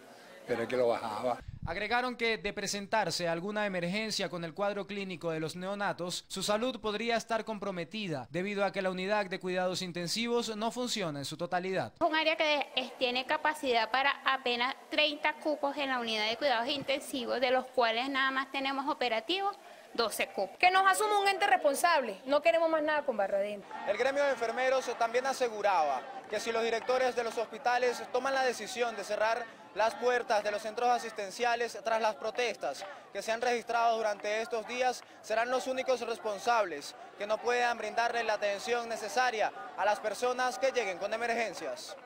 pero es que lo bajaba. Agregaron que de presentarse alguna emergencia con el cuadro clínico de los neonatos, su salud podría estar comprometida debido a que la unidad de cuidados intensivos no funciona en su totalidad. Un área que tiene capacidad para apenas 30 cupos en la unidad de cuidados intensivos, de los cuales nada más tenemos operativos 12 cupos. Que nos asuma un ente responsable, no queremos más nada con barra adentro. El gremio de enfermeros también aseguraba que si los directores de los hospitales toman la decisión de cerrar las puertas de los centros asistenciales tras las protestas que se han registrado durante estos días, serán los únicos responsables que no puedan brindarle la atención necesaria a las personas que lleguen con emergencias.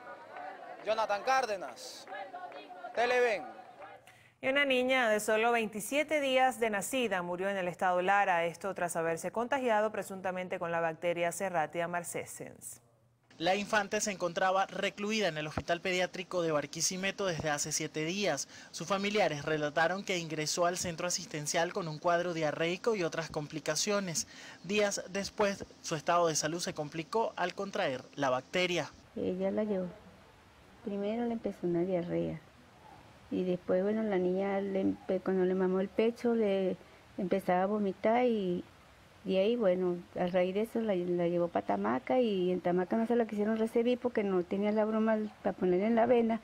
Jonathan Cárdenas, Televen. Y una niña de solo 27 días de nacida murió en el estado Lara, esto tras haberse contagiado presuntamente con la bacteria Serratia marcescens. La infante se encontraba recluida en el Hospital Pediátrico de Barquisimeto desde hace 7 días. Sus familiares relataron que ingresó al centro asistencial con un cuadro diarreico y otras complicaciones. Días después, su estado de salud se complicó al contraer la bacteria. Ella la llevó. Primero le empezó una diarrea y después, bueno, la niña cuando le mamó el pecho le empezaba a vomitar y ahí, bueno, a raíz de eso la llevó para Tamaca y en Tamaca no se la quisieron recibir porque no tenía la broma para ponerle en la vena.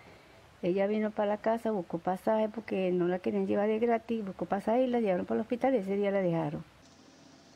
Ella vino para la casa, buscó pasaje porque no la querían llevar de gratis, buscó pasaje y la llevaron para el hospital y ese día la dejaron.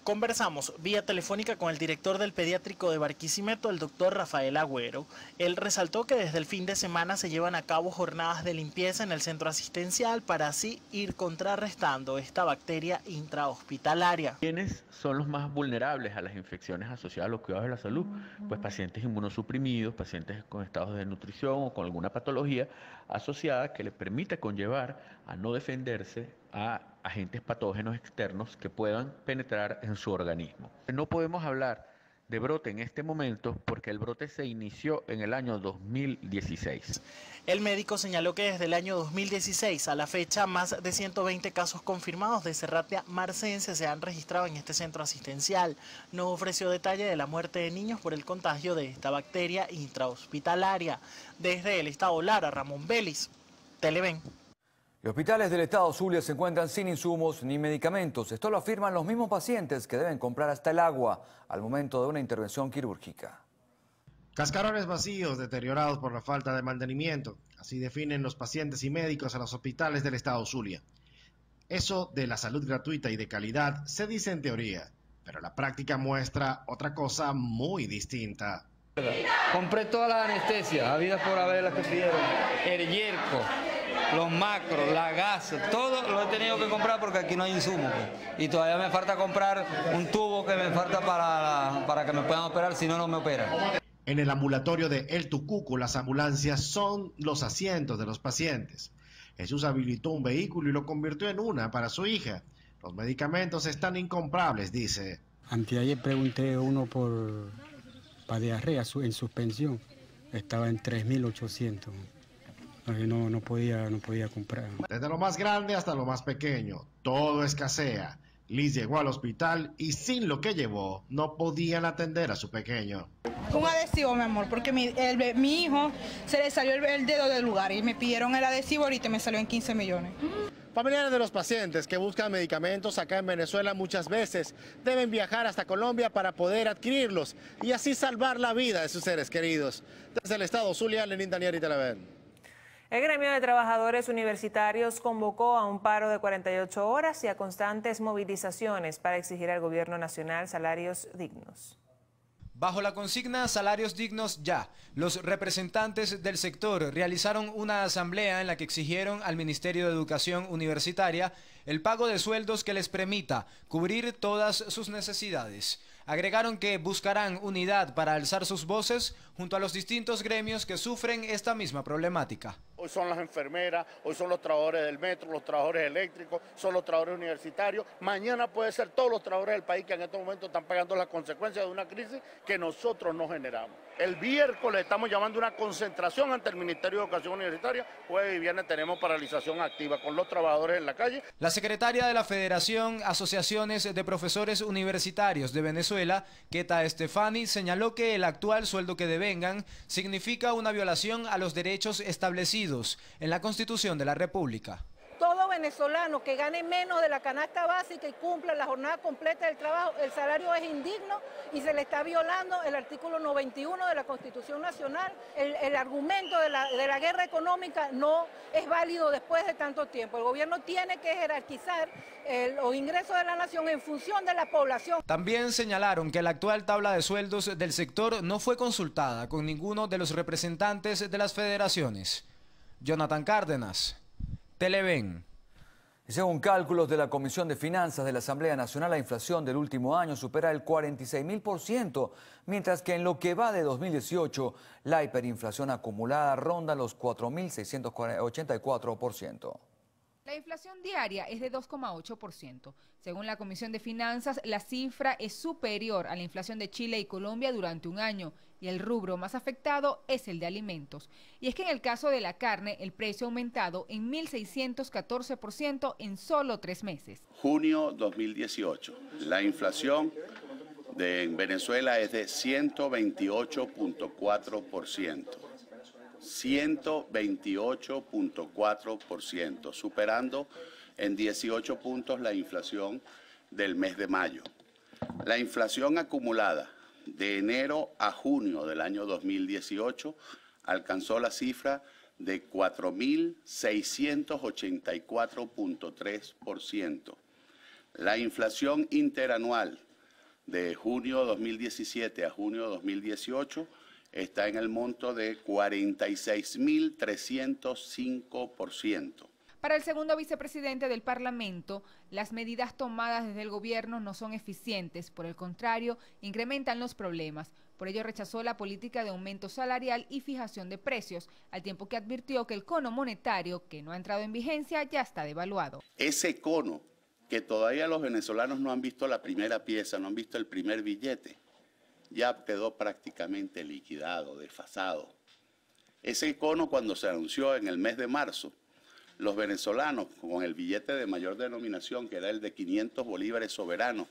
Conversamos vía telefónica con el director del pediátrico de Barquisimeto, el doctor Rafael Agüero. Él resaltó que desde el fin de semana se llevan a cabo jornadas de limpieza en el centro asistencial para así ir contrarrestando esta bacteria intrahospitalaria. ¿Quiénes son los más vulnerables a las infecciones asociadas a los cuidados de la salud? Pues pacientes inmunosuprimidos, pacientes con estados de desnutrición o con alguna patología asociada que le permita conllevar a no defenderse a agentes patógenos externos que puedan penetrar en su organismo. No podemos hablar de brote en este momento porque el brote se inició en el año 2016. El médico señaló que desde el año 2016 a la fecha más de 120 casos confirmados de Serratia marcescens se han registrado en este centro asistencial. No ofreció detalle de la muerte de niños por el contagio de esta bacteria intrahospitalaria. Desde el estado Lara, Ramón Vélez, Televen. Los hospitales del estado Zulia se encuentran sin insumos ni medicamentos. Esto lo afirman los mismos pacientes que deben comprar hasta el agua al momento de una intervención quirúrgica. Cascarones vacíos, deteriorados por la falta de mantenimiento. Así definen los pacientes y médicos a los hospitales del estado Zulia. Eso de la salud gratuita y de calidad se dice en teoría, pero la práctica muestra otra cosa muy distinta. Compré todas las anestesias, habidas por haber las que pidieron, el yerco, los macros, la gasa, todo lo he tenido que comprar porque aquí no hay insumos. Y todavía me falta comprar un tubo que me falta para que me puedan operar, si no, no me operan. En el ambulatorio de El Tucuco, las ambulancias son los asientos de los pacientes. Jesús habilitó un vehículo y lo convirtió en una para su hija. Los medicamentos están incomprables, dice. Anteayer pregunté uno para diarrea en suspensión. Estaba en 3.800. No podía comprar. Desde lo más grande hasta lo más pequeño, todo escasea. Liz llegó al hospital y sin lo que llevó, no podían atender a su pequeño. Un adhesivo, mi amor, porque mi hijo se le salió el dedo del lugar y me pidieron el adhesivo, ahorita me salió en 15 millones. Familiares de los pacientes que buscan medicamentos acá en Venezuela muchas veces deben viajar hasta Colombia para poder adquirirlos y así salvar la vida de sus seres queridos. Desde el estado Zulia, Lenín Daniel y Televen. El gremio de trabajadores universitarios convocó a un paro de 48 horas y a constantes movilizaciones para exigir al gobierno nacional salarios dignos. Bajo la consigna Salarios Dignos Ya, los representantes del sector realizaron una asamblea en la que exigieron al Ministerio de Educación Universitaria el pago de sueldos que les permita cubrir todas sus necesidades. Agregaron que buscarán unidad para alzar sus voces junto a los distintos gremios que sufren esta misma problemática. Hoy son las enfermeras, hoy son los trabajadores del metro, los trabajadores eléctricos, son los trabajadores universitarios. Mañana puede ser todos los trabajadores del país que en estos momentos están pagando las consecuencias de una crisis que nosotros no generamos. El miércoles estamos llamando una concentración ante el Ministerio de Educación Universitaria. Jueves y viernes tenemos paralización activa con los trabajadores en la calle. La secretaria de la Federación Asociaciones de Profesores Universitarios de Venezuela, Keta Estefani, señaló que el actual sueldo que devengan significa una violación a los derechos establecidos en la Constitución de la República. Todo venezolano que gane menos de la canasta básica y cumpla la jornada completa del trabajo, el salario es indigno y se le está violando el artículo 91 de la Constitución Nacional. El argumento de la guerra económica no es válido después de tanto tiempo. El gobierno tiene que jerarquizar los ingresos de la nación en función de la población. También señalaron que la actual tabla de sueldos del sector no fue consultada con ninguno de los representantes de las federaciones. Jonathan Cárdenas, Televen. Según cálculos de la Comisión de Finanzas de la Asamblea Nacional, la inflación del último año supera el 46.000%, mientras que en lo que va de 2018, la hiperinflación acumulada ronda los 4.684%. La inflación diaria es de 2,8%. Según la Comisión de Finanzas, la cifra es superior a la inflación de Chile y Colombia durante un año, y el rubro más afectado es el de alimentos. Y es que en el caso de la carne, el precio ha aumentado en 1.614% en solo 3 meses. Junio 2018, la inflación en Venezuela es de 128.4%. 128.4%, superando en 18 puntos la inflación del mes de mayo. La inflación acumulada de enero a junio del año 2018 alcanzó la cifra de 4.684.3%. La inflación interanual de junio 2017 a junio 2018 está en el monto de 46.305%. Para el segundo vicepresidente del Parlamento, las medidas tomadas desde el gobierno no son eficientes, por el contrario, incrementan los problemas. Por ello rechazó la política de aumento salarial y fijación de precios, al tiempo que advirtió que el cono monetario, que no ha entrado en vigencia, ya está devaluado. Ese cono, que todavía los venezolanos no han visto la primera pieza, no han visto el primer billete, ya quedó prácticamente liquidado, desfasado. Ese cono, cuando se anunció en el mes de marzo, los venezolanos con el billete de mayor denominación, que era el de 500 bolívares soberanos,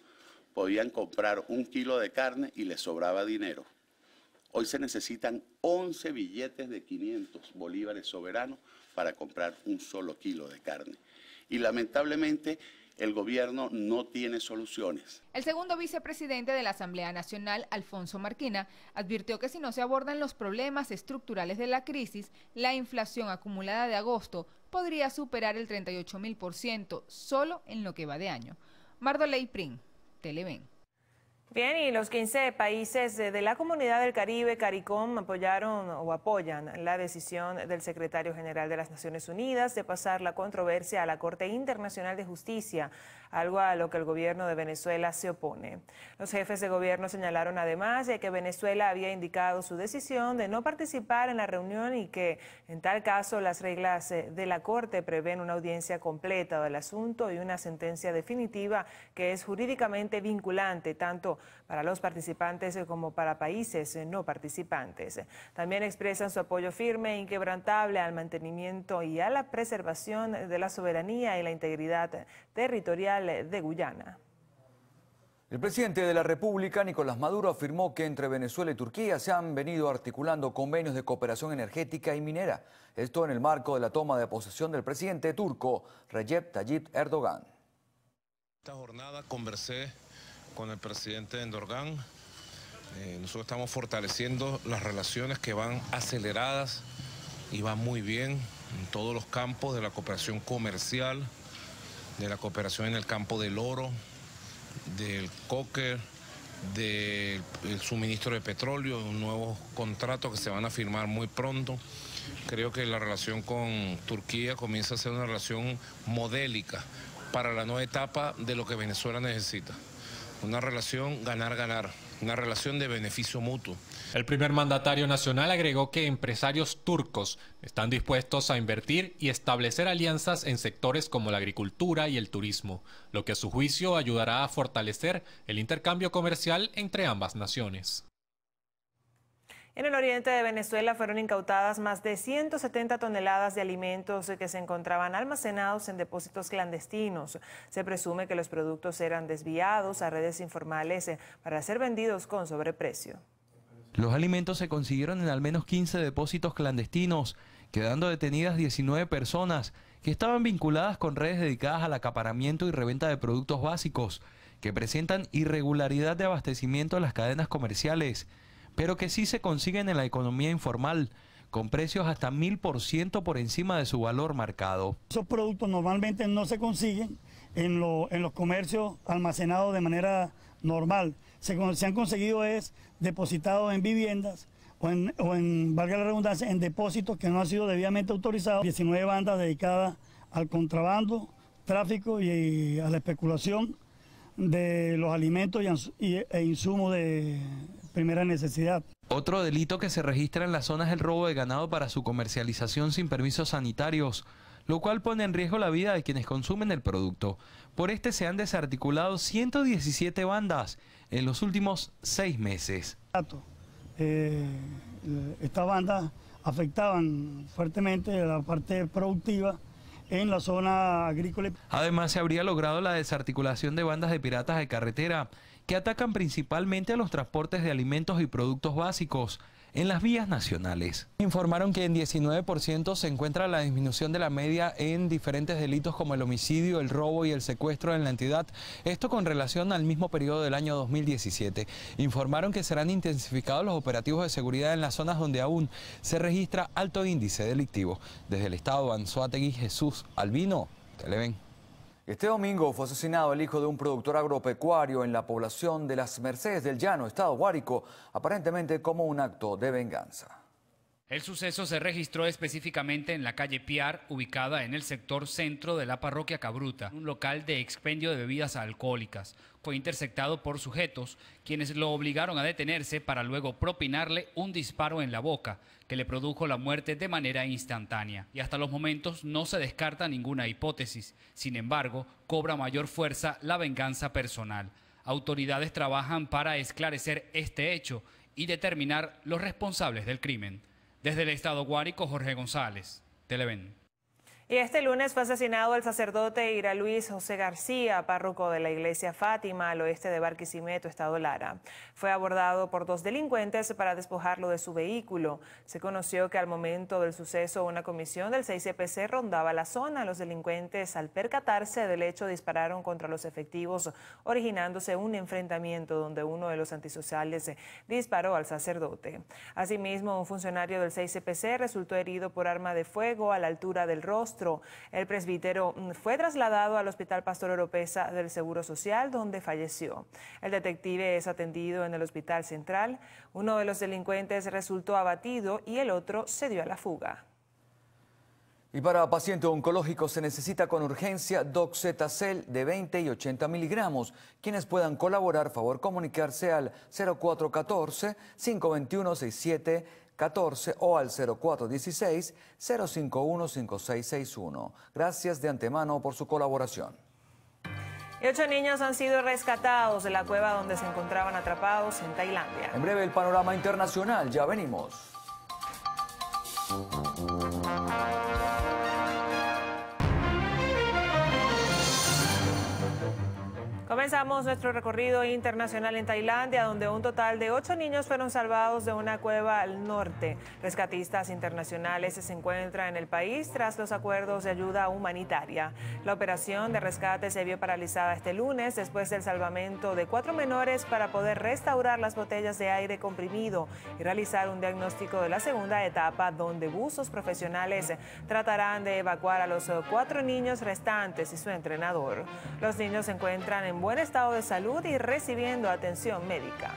podían comprar 1 kilo de carne y les sobraba dinero. Hoy se necesitan 11 billetes de 500 bolívares soberanos para comprar 1 solo kilo de carne. Y lamentablemente el gobierno no tiene soluciones. El segundo vicepresidente de la Asamblea Nacional, Alfonso Marquina, advirtió que si no se abordan los problemas estructurales de la crisis, la inflación acumulada de agosto podría superar el 38.000% solo en lo que va de año. Mardoley Prin, Televen. Bien, y los 15 países de la Comunidad del Caribe, CARICOM, apoyan la decisión del secretario general de las Naciones Unidas de pasar la controversia a la Corte Internacional de Justicia. algo a lo que el gobierno de Venezuela se opone. Los jefes de gobierno señalaron además de que Venezuela había indicado su decisión de no participar en la reunión y que, en tal caso, las reglas de la Corte prevén una audiencia completa del asunto y una sentencia definitiva que es jurídicamente vinculante tanto para los participantes como para países no participantes. También expresan su apoyo firme e inquebrantable al mantenimiento y a la preservación de la soberanía y la integridad territorial de Guyana. El presidente de la República, Nicolás Maduro, afirmó que entre Venezuela y Turquía se han venido articulando convenios de cooperación energética y minera. Esto en el marco de la toma de posesión del presidente turco, Recep Tayyip Erdogan. Esta jornada conversé con el presidente Erdogan. Nosotros estamos fortaleciendo las relaciones que van aceleradas y van muy bien en todos los campos de la cooperación comercial, de la cooperación en el campo del oro, del coque, del suministro de petróleo, un nuevo contrato que se van a firmar muy pronto. Creo que la relación con Turquía comienza a ser una relación modélica para la nueva etapa de lo que Venezuela necesita. Una relación ganar-ganar, una relación de beneficio mutuo. El primer mandatario nacional agregó que empresarios turcos están dispuestos a invertir y establecer alianzas en sectores como la agricultura y el turismo, lo que a su juicio ayudará a fortalecer el intercambio comercial entre ambas naciones. En el oriente de Venezuela fueron incautadas más de 170 toneladas de alimentos que se encontraban almacenados en depósitos clandestinos. Se presume que los productos eran desviados a redes informales para ser vendidos con sobreprecio. Los alimentos se consiguieron en al menos 15 depósitos clandestinos, quedando detenidas 19 personas que estaban vinculadas con redes dedicadas al acaparamiento y reventa de productos básicos, que presentan irregularidad de abastecimiento en las cadenas comerciales, pero que sí se consiguen en la economía informal, con precios hasta 1000% por encima de su valor marcado. Esos productos normalmente no se consiguen en los comercios almacenados de manera normal. Se han conseguido depositados en viviendas o en, valga la redundancia, en depósitos que no han sido debidamente autorizados. 19 bandas dedicadas al contrabando, tráfico y a la especulación de los alimentos e insumos de primera necesidad. Otro delito que se registra en las zonas es el robo de ganado para su comercialización sin permisos sanitarios, lo cual pone en riesgo la vida de quienes consumen el producto. Por este se han desarticulado 117 bandas en los últimos 6 meses. Estas bandas afectaban fuertemente la parte productiva en la zona agrícola. Además, se habría logrado la desarticulación de bandas de piratas de carretera que atacan principalmente a los transportes de alimentos y productos básicos en las vías nacionales. Informaron que en 19% se encuentra la disminución de la media en diferentes delitos como el homicidio, el robo y el secuestro en la entidad, esto con relación al mismo periodo del año 2017. Informaron que serán intensificados los operativos de seguridad en las zonas donde aún se registra alto índice delictivo. Desde el estado Anzoátegui, Jesús Albino, Televen. Este domingo fue asesinado el hijo de un productor agropecuario en la población de Las Mercedes del Llano, estado Guárico, aparentemente como un acto de venganza. El suceso se registró específicamente en la calle Piar, ubicada en el sector centro de la parroquia Cabruta, un local de expendio de bebidas alcohólicas. Fue interceptado por sujetos, quienes lo obligaron a detenerse para luego propinarle un disparo en la boca, que le produjo la muerte de manera instantánea. Y hasta los momentos no se descarta ninguna hipótesis. Sin embargo, cobra mayor fuerza la venganza personal. Autoridades trabajan para esclarecer este hecho y determinar los responsables del crimen. Desde el estado Guárico, Jorge González, Televen. Y este lunes fue asesinado el sacerdote Ira Luis José García, párroco de la iglesia Fátima, al oeste de Barquisimeto, estado Lara. Fue abordado por 2 delincuentes para despojarlo de su vehículo. Se conoció que al momento del suceso una comisión del 6CPC rondaba la zona. Los delincuentes, al percatarse del hecho, dispararon contra los efectivos, originándose un enfrentamiento donde uno de los antisociales disparó al sacerdote. Asimismo, un funcionario del 6CPC resultó herido por arma de fuego a la altura del rostro. El presbítero fue trasladado al Hospital Pastor Oropesa del Seguro Social, donde falleció. El detective es atendido en el Hospital Central. Uno de los delincuentes resultó abatido y el otro se dio a la fuga. Y para pacientes oncológicos se necesita con urgencia Doxetacel de 20 y 80 miligramos. Quienes puedan colaborar, favor comunicarse al 0414-521-6714 o al 0416-051-5661. Gracias de antemano por su colaboración. Y 8 niños han sido rescatados de la cueva donde se encontraban atrapados en Tailandia. En breve el panorama internacional, ya venimos. Comenzamos nuestro recorrido internacional en Tailandia, donde un total de 8 niños fueron salvados de una cueva al norte. Rescatistas internacionales se encuentran en el país tras los acuerdos de ayuda humanitaria. La operación de rescate se vio paralizada este lunes después del salvamento de 4 menores para poder restaurar las botellas de aire comprimido y realizar un diagnóstico de la segunda etapa, donde buzos profesionales tratarán de evacuar a los 4 niños restantes y su entrenador. Los niños se encuentran en buen estado de salud y recibiendo atención médica.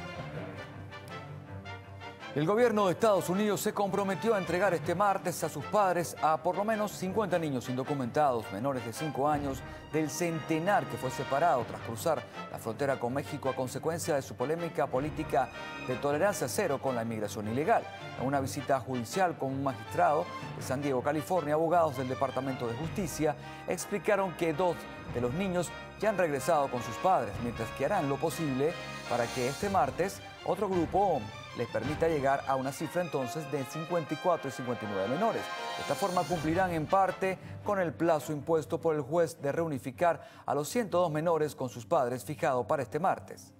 El gobierno de Estados Unidos se comprometió a entregar este martes a sus padres a por lo menos 50 niños indocumentados menores de 5 años del centenar que fue separado tras cruzar la frontera con México a consecuencia de su polémica política de tolerancia cero con la inmigración ilegal. En una visita judicial con un magistrado de San Diego, California, abogados del Departamento de Justicia explicaron que 2 de los niños ya han regresado con sus padres, mientras que harán lo posible para que este martes otro grupo les permita llegar a una cifra entonces de 54 y 59 menores. De esta forma cumplirán en parte con el plazo impuesto por el juez de reunificar a los 102 menores con sus padres fijado para este martes.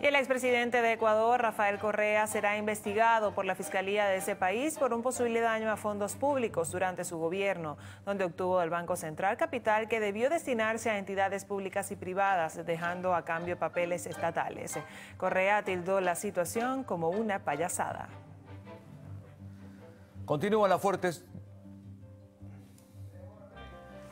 Y el expresidente de Ecuador, Rafael Correa, será investigado por la Fiscalía de ese país por un posible daño a fondos públicos durante su gobierno, donde obtuvo del Banco Central capital que debió destinarse a entidades públicas y privadas, dejando a cambio papeles estatales. Correa tildó la situación como una payasada. Continúan las fuertes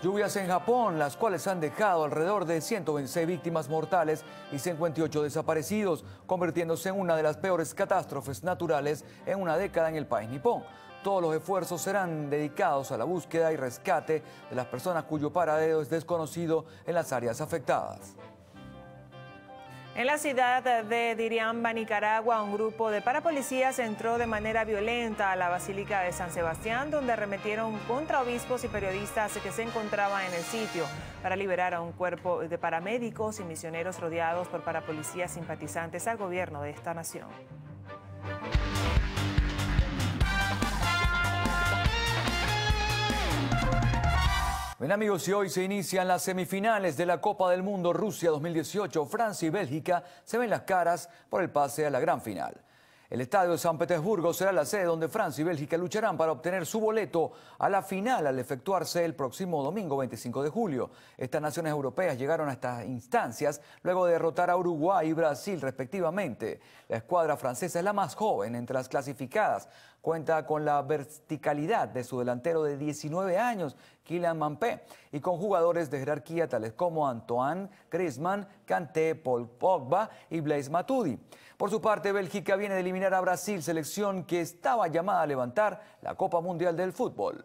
lluvias en Japón, las cuales han dejado alrededor de 126 víctimas mortales y 58 desaparecidos, convirtiéndose en una de las peores catástrofes naturales en una década en el país nipón. Todos los esfuerzos serán dedicados a la búsqueda y rescate de las personas cuyo paradero es desconocido en las áreas afectadas. En la ciudad de Diriamba, Nicaragua, un grupo de parapolicías entró de manera violenta a la Basílica de San Sebastián, donde arremetieron contra obispos y periodistas que se encontraban en el sitio para liberar a un cuerpo de paramédicos y misioneros rodeados por parapolicías simpatizantes al gobierno de esta nación. Bien amigos, y hoy se inician las semifinales de la Copa del Mundo Rusia 2018. Francia y Bélgica se ven las caras por el pase a la gran final. El estadio de San Petersburgo será la sede donde Francia y Bélgica lucharán para obtener su boleto a la final al efectuarse el próximo domingo 25 de julio. Estas naciones europeas llegaron a estas instancias luego de derrotar a Uruguay y Brasil respectivamente. La escuadra francesa es la más joven entre las clasificadas. Cuenta con la verticalidad de su delantero de 19 años, Kylian Mbappé, y con jugadores de jerarquía tales como Antoine Griezmann, Kanté, Paul Pogba y Blaise Matuidi. Por su parte, Bélgica viene de eliminar a Brasil, selección que estaba llamada a levantar la Copa Mundial del Fútbol.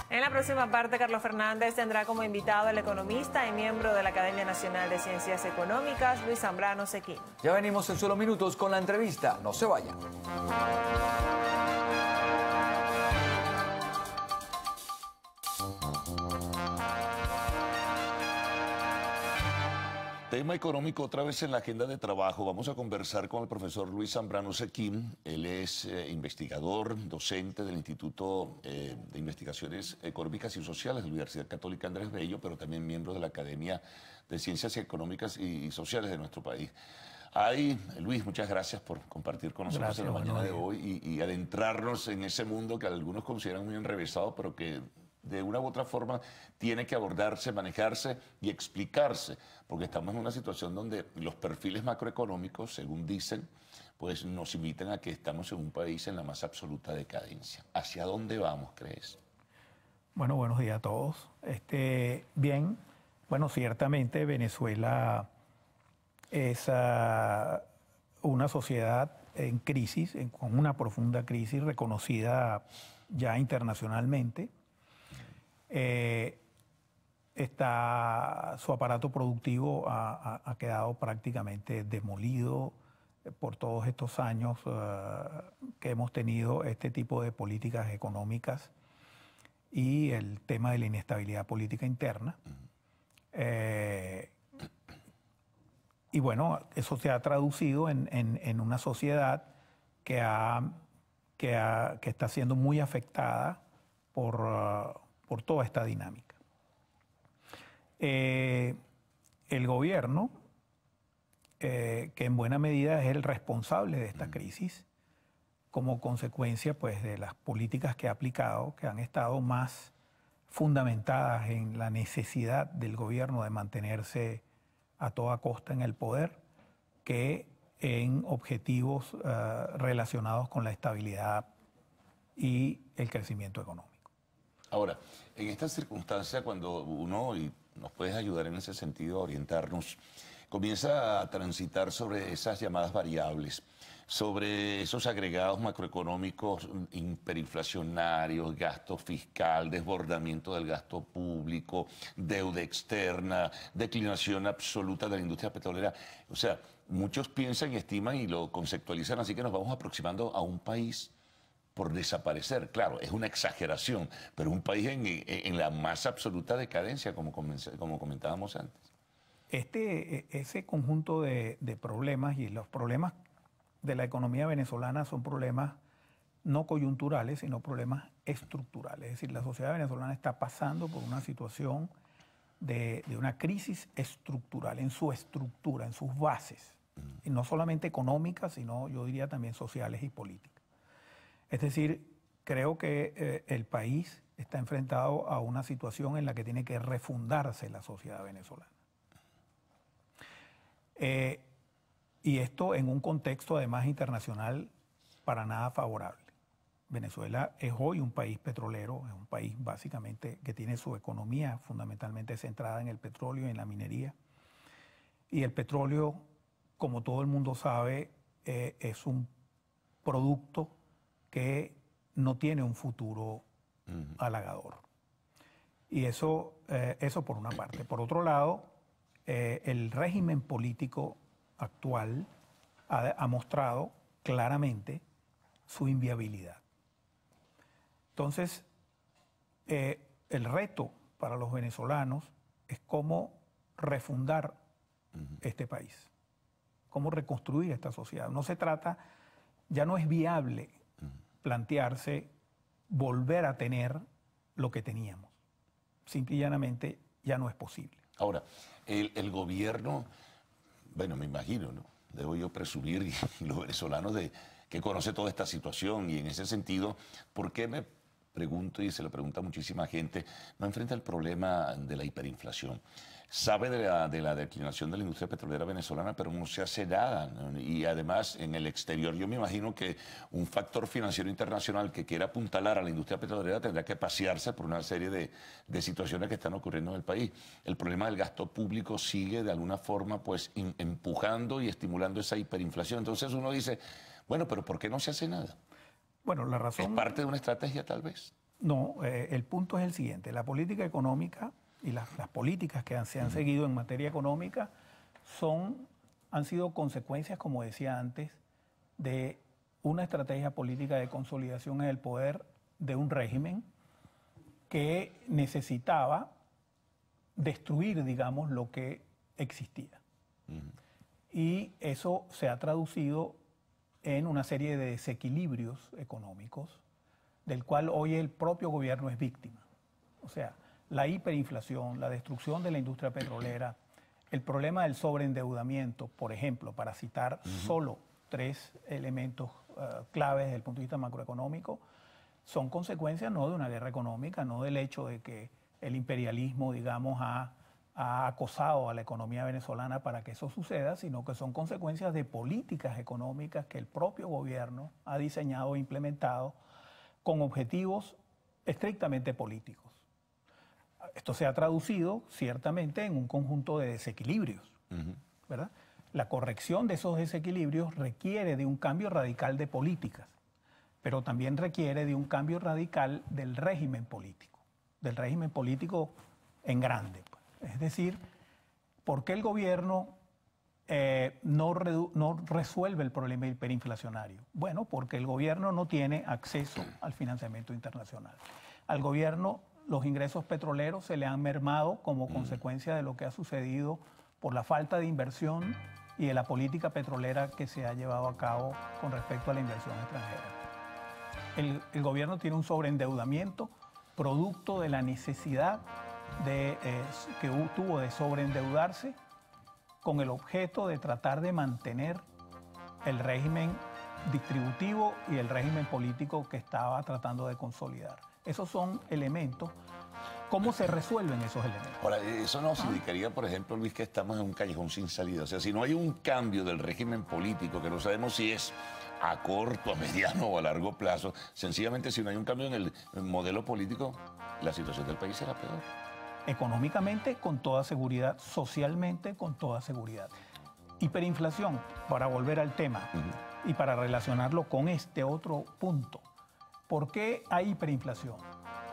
En la próxima parte, Carlos Fernández tendrá como invitado al economista y miembro de la Academia Nacional de Ciencias Económicas, Luis Zambrano Sequín. Ya venimos en solo minutos con la entrevista. No se vayan. Tema económico otra vez en la agenda de trabajo. Vamos a conversar con el profesor Luis Zambrano Sequín. Él es investigador, docente del Instituto de Investigaciones Económicas y Sociales de la Universidad Católica Andrés Bello, pero también miembro de la Academia de Ciencias Económicas y Sociales de nuestro país. Luis, muchas gracias por compartir con nosotros en la mañana de hoy y adentrarnos en ese mundo que algunos consideran muy enrevesado, pero que de una u otra forma tiene que abordarse, manejarse y explicarse, porque estamos en una situación donde los perfiles macroeconómicos, según dicen, pues nos invitan a que estamos en un país en la más absoluta decadencia. ¿Hacia dónde vamos, crees? Bueno, buenos días a todos. Bien, bueno, ciertamente Venezuela Es una sociedad en crisis, con una profunda crisis reconocida ya internacionalmente. Su aparato productivo ha quedado prácticamente demolido por todos estos años que hemos tenido este tipo de políticas económicas y el tema de la inestabilidad política interna. Y bueno, eso se ha traducido en una sociedad que está siendo muy afectada por toda esta dinámica. El gobierno, que en buena medida es el responsable de esta crisis, como consecuencia pues, de las políticas que ha aplicado, que han estado más fundamentadas en la necesidad del gobierno de mantenerse a toda costa en el poder, que en objetivos relacionados con la estabilidad y el crecimiento económico. Ahora, en esta circunstancia, cuando uno, y nos puedes ayudar en ese sentido a orientarnos, comienza a transitar sobre esas llamadas variables, sobre esos agregados macroeconómicos hiperinflacionarios, gasto fiscal, desbordamiento del gasto público, deuda externa, declinación absoluta de la industria petrolera. O sea, muchos piensan y estiman y lo conceptualizan así que nos vamos aproximando a un país por desaparecer. Claro, es una exageración, pero un país en la más absoluta decadencia, como comentábamos antes. Ese conjunto de problemas y los problemas de la economía venezolana son problemas no coyunturales, sino problemas estructurales. Es decir, la sociedad venezolana está pasando por una situación de una crisis estructural, en su estructura, en sus bases, y no solamente económicas, sino yo diría también sociales y políticas. Es decir, creo que el país está enfrentado a una situación en la que tiene que refundarse la sociedad venezolana. Y esto en un contexto además internacional para nada favorable. Venezuela es hoy un país petrolero, es un país básicamente que tiene su economía fundamentalmente centrada en el petróleo y en la minería. Y el petróleo, como todo el mundo sabe, es un producto que no tiene un futuro halagador. Y eso por una parte. Por otro lado, el régimen político actual ha mostrado claramente su inviabilidad. Entonces, el reto para los venezolanos es cómo refundar este país, cómo reconstruir esta sociedad. No se trata, ya no es viable plantearse volver a tener lo que teníamos. Simple y llanamente ya no es posible. Ahora, el gobierno, bueno, me imagino, ¿no? Debo yo presumir, y los venezolanos, que conoce toda esta situación, y en ese sentido, ¿por qué me pregunto, y se lo pregunta muchísima gente, no enfrenta el problema de la hiperinflación? Sabe de la declinación de la industria petrolera venezolana, pero no se hace nada, ¿no? Y además, en el exterior, yo me imagino que un factor financiero internacional que quiera apuntalar a la industria petrolera tendrá que pasearse por una serie de situaciones que están ocurriendo en el país. El problema del gasto público sigue de alguna forma pues empujando y estimulando esa hiperinflación. Entonces uno dice, bueno, pero ¿por qué no se hace nada? Bueno, la razón... ¿Es parte de una estrategia tal vez? No, el punto es el siguiente. La política económica y las políticas que se han seguido en materia económica han sido consecuencias, como decía antes, de una estrategia política de consolidación en el poder de un régimen que necesitaba destruir, digamos, lo que existía. Y eso se ha traducido en una serie de desequilibrios económicos, del cual hoy el propio gobierno es víctima. O sea, la hiperinflación, la destrucción de la industria petrolera, el problema del sobreendeudamiento, por ejemplo, para citar solo 3 elementos claves desde el punto de vista macroeconómico, son consecuencias no de una guerra económica, no del hecho de que el imperialismo, digamos, ha acosado a la economía venezolana para que eso suceda, sino que son consecuencias de políticas económicas que el propio gobierno ha diseñado e implementado con objetivos estrictamente políticos. Esto se ha traducido ciertamente en un conjunto de desequilibrios, ¿verdad? La corrección de esos desequilibrios requiere de un cambio radical de políticas, pero también requiere de un cambio radical del régimen político en grande. Es decir, ¿por qué el gobierno no resuelve el problema hiperinflacionario? Bueno, porque el gobierno no tiene acceso al financiamiento internacional. Al gobierno los ingresos petroleros se le han mermado como consecuencia de lo que ha sucedido por la falta de inversión y de la política petrolera que se ha llevado a cabo con respecto a la inversión extranjera. El gobierno tiene un sobreendeudamiento producto de la necesidad que tuvo de sobreendeudarse con el objeto de tratar de mantener el régimen distributivo y el régimen político que estaba tratando de consolidar. Esos son elementos. ¿Cómo se resuelven esos elementos? Ahora, eso nos indicaría, por ejemplo, Luis, que estamos en un callejón sin salida. O sea, si no hay un cambio del régimen político, que no sabemos si es a corto, a mediano o a largo plazo, sencillamente si no hay un cambio en el modelo político, la situación del país será peor. Económicamente, con toda seguridad, socialmente, con toda seguridad. Hiperinflación, para volver al tema y para relacionarlo con este otro punto. ¿Por qué hay hiperinflación?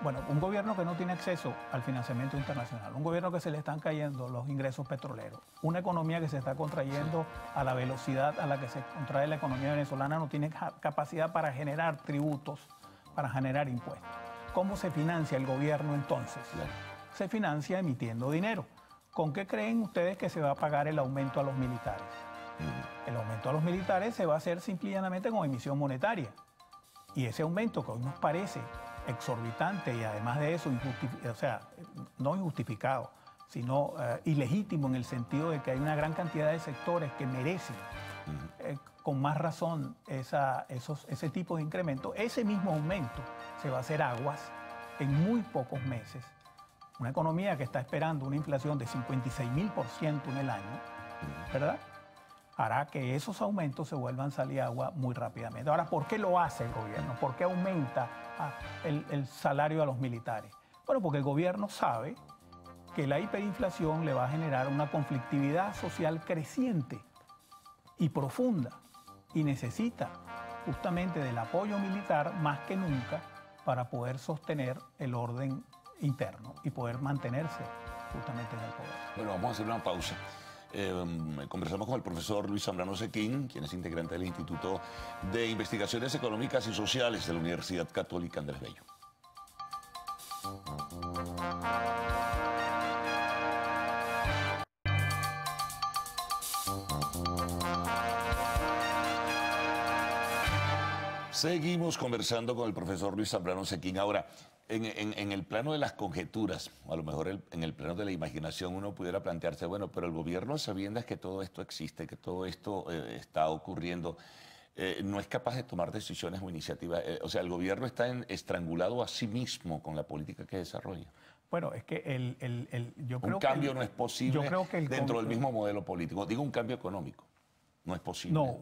Bueno, un gobierno que no tiene acceso al financiamiento internacional, un gobierno que se le están cayendo los ingresos petroleros, una economía que se está contrayendo a la velocidad a la que se contrae la economía venezolana, no tiene capacidad para generar tributos, para generar impuestos. ¿Cómo se financia el gobierno entonces? Se financia emitiendo dinero. ¿Con qué creen ustedes que se va a pagar el aumento a los militares? El aumento a los militares se va a hacer simple y llanamente con emisión monetaria. Y ese aumento que hoy nos parece exorbitante y además de eso, no injustificado, sino ilegítimo en el sentido de que hay una gran cantidad de sectores que merecen con más razón ese tipo de incremento. Ese mismo aumento se va a hacer aguas en muy pocos meses. Una economía que está esperando una inflación de 56.000% en el año, ¿verdad?, hará que esos aumentos se vuelvan salir agua muy rápidamente. Ahora, ¿por qué lo hace el gobierno? ¿Por qué aumenta el salario a los militares? Bueno, porque el gobierno sabe que la hiperinflación le va a generar una conflictividad social creciente y profunda y necesita justamente del apoyo militar más que nunca para poder sostener el orden interno y poder mantenerse justamente en el poder. Bueno, vamos a hacer una pausa. Conversamos con el profesor Luis Zambrano Cequín, quien es integrante del Instituto de Investigaciones Económicas y Sociales de la Universidad Católica Andrés Bello. Seguimos conversando con el profesor Luis Zambrano Cequín. Ahora, en el plano de las conjeturas, a lo mejor en el plano de la imaginación uno pudiera plantearse, bueno, pero el gobierno, sabiendo que todo esto existe, que todo esto está ocurriendo, no es capaz de tomar decisiones o iniciativas. O sea, el gobierno está estrangulado a sí mismo con la política que desarrolla. Bueno, es que yo creo un cambio no es posible dentro del mismo modelo político. Digo, un cambio económico. No es posible. No,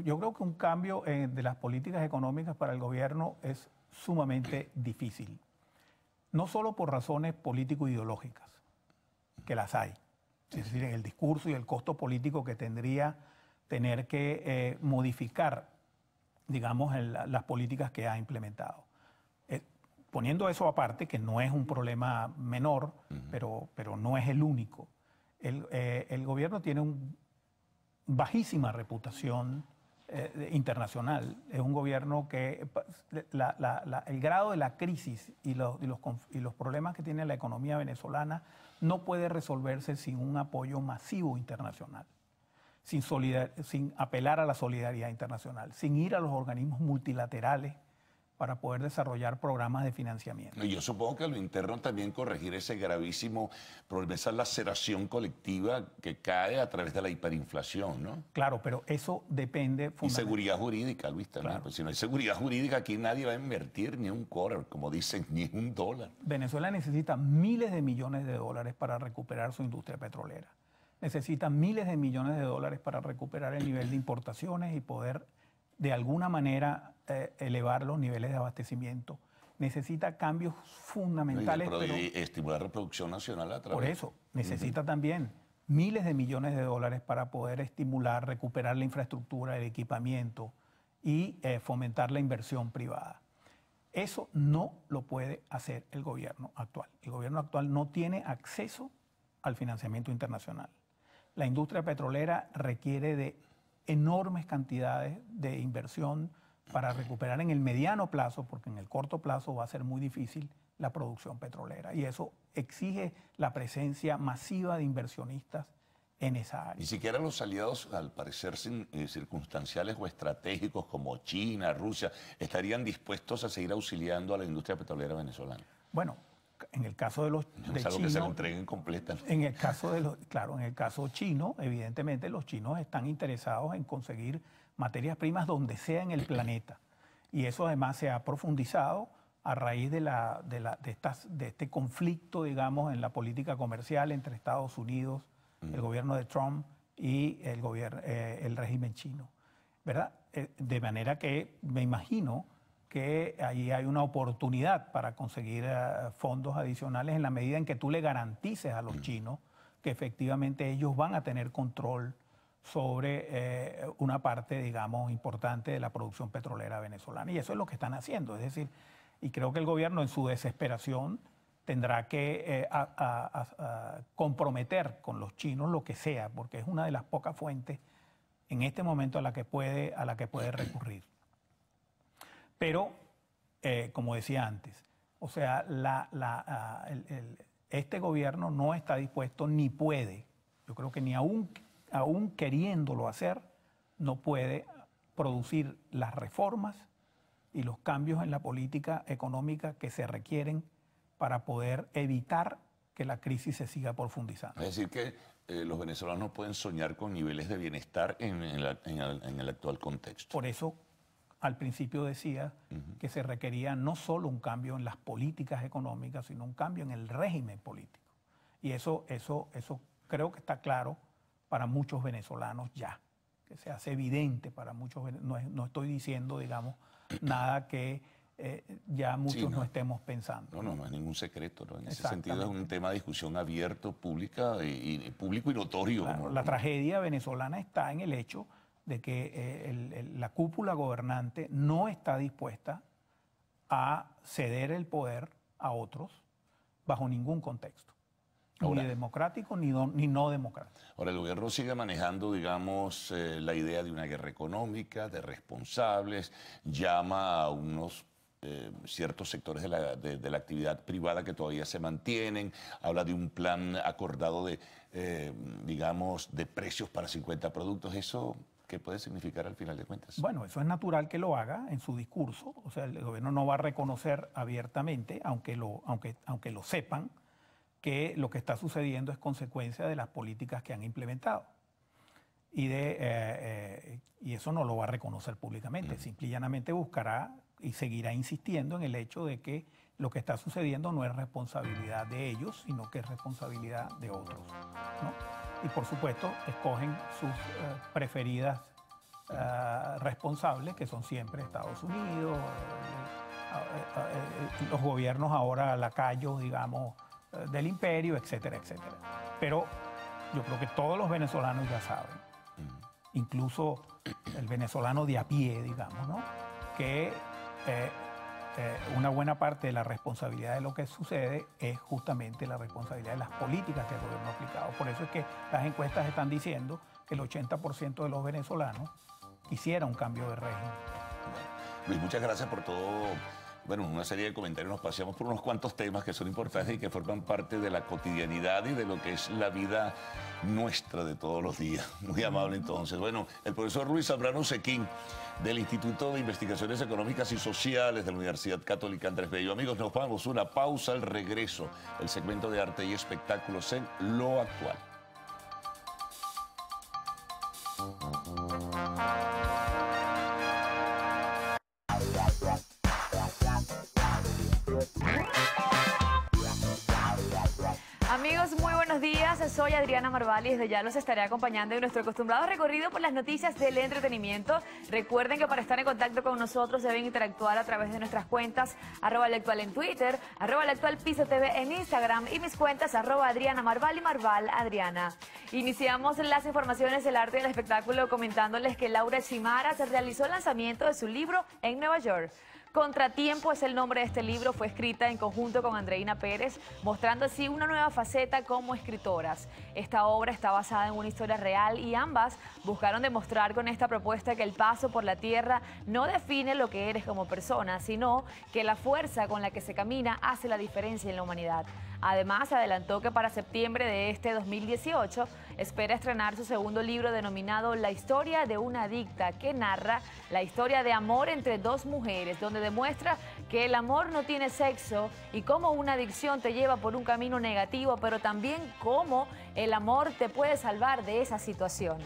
yo creo que un cambio de las políticas económicas para el gobierno es sumamente difícil. No solo por razones político-ideológicas, que las hay. Es decir, en el discurso y el costo político que tendría tener que modificar, digamos, las políticas que ha implementado. Poniendo eso aparte, que no es un problema menor, pero no es el único. El gobierno tiene bajísima reputación internacional. Es un gobierno que el grado de la crisis y los problemas que tiene la economía venezolana no puede resolverse sin un apoyo masivo internacional, sin apelar a la solidaridad internacional, sin ir a los organismos multilaterales para poder desarrollar programas de financiamiento. Y yo supongo que a lo interno también corregir ese gravísimo problema, esa laceración colectiva que cae a través de la hiperinflación, ¿no? Claro, pero eso depende fundamentalmente. Y seguridad jurídica, Luis, también. Claro. Pues si no hay seguridad jurídica, aquí nadie va a invertir ni un quarter, como dicen, ni un dólar. Venezuela necesita miles de millones de dólares para recuperar su industria petrolera. Necesita miles de millones de dólares para recuperar el nivel de importaciones y poder de alguna manera elevar los niveles de abastecimiento. Necesita cambios fundamentales. Y estimular la reproducción nacional a través. Por eso, necesita también miles de millones de dólares para poder estimular, recuperar la infraestructura, el equipamiento y fomentar la inversión privada. Eso no lo puede hacer el gobierno actual. El gobierno actual no tiene acceso al financiamiento internacional. La industria petrolera requiere de enormes cantidades de inversión para recuperar en el mediano plazo, porque en el corto plazo va a ser muy difícil la producción petrolera. Y eso exige la presencia masiva de inversionistas en esa área. Ni siquiera los aliados, al parecer circunstanciales o estratégicos como China, Rusia, estarían dispuestos a seguir auxiliando a la industria petrolera venezolana. Bueno, en el caso de los es algo que se lo entreguen completa, ¿no? En el caso de claro, en el caso chino, evidentemente los chinos están interesados en conseguir materias primas donde sea en el planeta. Y eso además se ha profundizado a raíz de este conflicto, digamos, en la política comercial entre Estados Unidos, el gobierno de Trump y el régimen chino, ¿verdad? De manera que me imagino que ahí hay una oportunidad para conseguir fondos adicionales en la medida en que tú le garantices a los chinos que efectivamente ellos van a tener control sobre una parte, digamos, importante de la producción petrolera venezolana. Y eso es lo que están haciendo. Es decir, y creo que el gobierno en su desesperación tendrá que comprometer con los chinos lo que sea, porque es una de las pocas fuentes en este momento a la que puede recurrir. Pero, como decía antes, o sea, este gobierno no está dispuesto ni puede, yo creo que ni aún queriéndolo hacer, no puede producir las reformas y los cambios en la política económica que se requieren para poder evitar que la crisis se siga profundizando. Es decir, que los venezolanos pueden soñar con niveles de bienestar en el actual contexto. Por eso, al principio decía que se requería no solo un cambio en las políticas económicas, sino un cambio en el régimen político. Y eso creo que está claro para muchos venezolanos ya, que se hace evidente para muchos. No estoy diciendo, digamos, nada que ya muchos no estemos pensando. No es ningún secreto, ¿no? En ese sentido es un tema de discusión abierto, público y notorio. Claro, la tragedia venezolana está en el hecho de que la cúpula gobernante no está dispuesta a ceder el poder a otros bajo ningún contexto. Ahora, ni democrático ni no democrático. Ahora, el gobierno sigue manejando, digamos, la idea de una guerra económica, de responsables, llama a unos ciertos sectores de la actividad privada que todavía se mantienen, habla de un plan acordado de, digamos, de precios para 50 productos. ¿Eso qué puede significar al final de cuentas? Bueno, eso es natural que lo haga en su discurso. O sea, el gobierno no va a reconocer abiertamente, aunque lo sepan, que lo que está sucediendo es consecuencia de las políticas que han implementado. Y eso no lo va a reconocer públicamente. Simple y llanamente buscará y seguirá insistiendo en el hecho de que lo que está sucediendo no es responsabilidad de ellos, sino que es responsabilidad de otros, ¿no? Y por supuesto escogen sus preferidas responsables, que son siempre Estados Unidos, los gobiernos ahora lacayos, digamos, del imperio, etcétera, etcétera. Pero yo creo que todos los venezolanos ya saben, incluso el venezolano de a pie, digamos, ¿no?, que una buena parte de la responsabilidad de lo que sucede es justamente la responsabilidad de las políticas que el gobierno ha aplicado. Por eso es que las encuestas están diciendo que el 80% de los venezolanos quisiera un cambio de régimen. Luis, muchas gracias por todo. Bueno, una serie de comentarios, nos paseamos por unos cuantos temas que son importantes y que forman parte de la cotidianidad y de lo que es la vida nuestra de todos los días. Muy amable entonces. Bueno, el profesor Luis Zambrano Cequín, del Instituto de Investigaciones Económicas y Sociales de la Universidad Católica Andrés Bello. Amigos, nos vamos una pausa, al regreso, el segmento de arte y espectáculos en Lo Actual. Amigos, muy buenos días. Soy Adriana Marval y desde ya los estaré acompañando en nuestro acostumbrado recorrido por las noticias del entretenimiento. Recuerden que para estar en contacto con nosotros deben interactuar a través de nuestras cuentas @Alactual en Twitter, @LaActualPiso.tv en Instagram y mis cuentas @Adriana Marval y Marval Adriana. Iniciamos las informaciones del arte y del espectáculo comentándoles que Laura Chimara se realizó el lanzamiento de su libro en Nueva York. Contratiempo es el nombre de este libro, fue escrita en conjunto con Andreina Pérez, mostrando así una nueva faceta como escritoras. Esta obra está basada en una historia real y ambas buscaron demostrar con esta propuesta que el paso por la tierra no define lo que eres como persona, sino que la fuerza con la que se camina hace la diferencia en la humanidad. Además, adelantó que para septiembre de este 2018 espera estrenar su segundo libro denominado La historia de una adicta, que narra la historia de amor entre dos mujeres, donde demuestra que el amor no tiene sexo y cómo una adicción te lleva por un camino negativo, pero también cómo el amor te puede salvar de esa situación.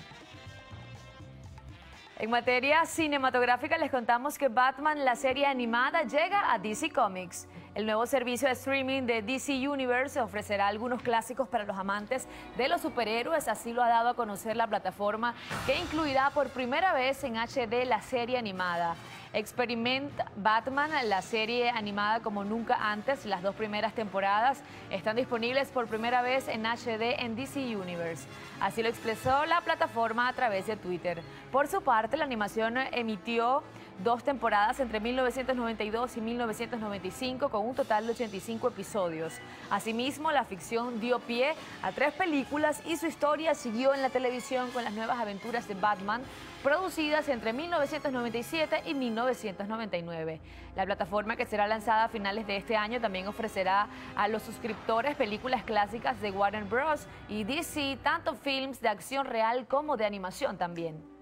En materia cinematográfica les contamos que Batman, la serie animada, llega a DC Comics. El nuevo servicio de streaming de DC Universe ofrecerá algunos clásicos para los amantes de los superhéroes, así lo ha dado a conocer la plataforma, que incluirá por primera vez en HD la serie animada. Experimenta Batman, la serie animada como nunca antes. Las dos primeras temporadas están disponibles por primera vez en HD en DC Universe. Así lo expresó la plataforma a través de Twitter. Por su parte, la animación emitió 2 temporadas entre 1992 y 1995 con un total de 85 episodios. Asimismo, la ficción dio pie a 3 películas y su historia siguió en la televisión con las nuevas aventuras de Batman, producidas entre 1997 y 1999. La plataforma, que será lanzada a finales de este año, también ofrecerá a los suscriptores películas clásicas de Warner Bros. Y DC, tanto films de acción real como de animación también.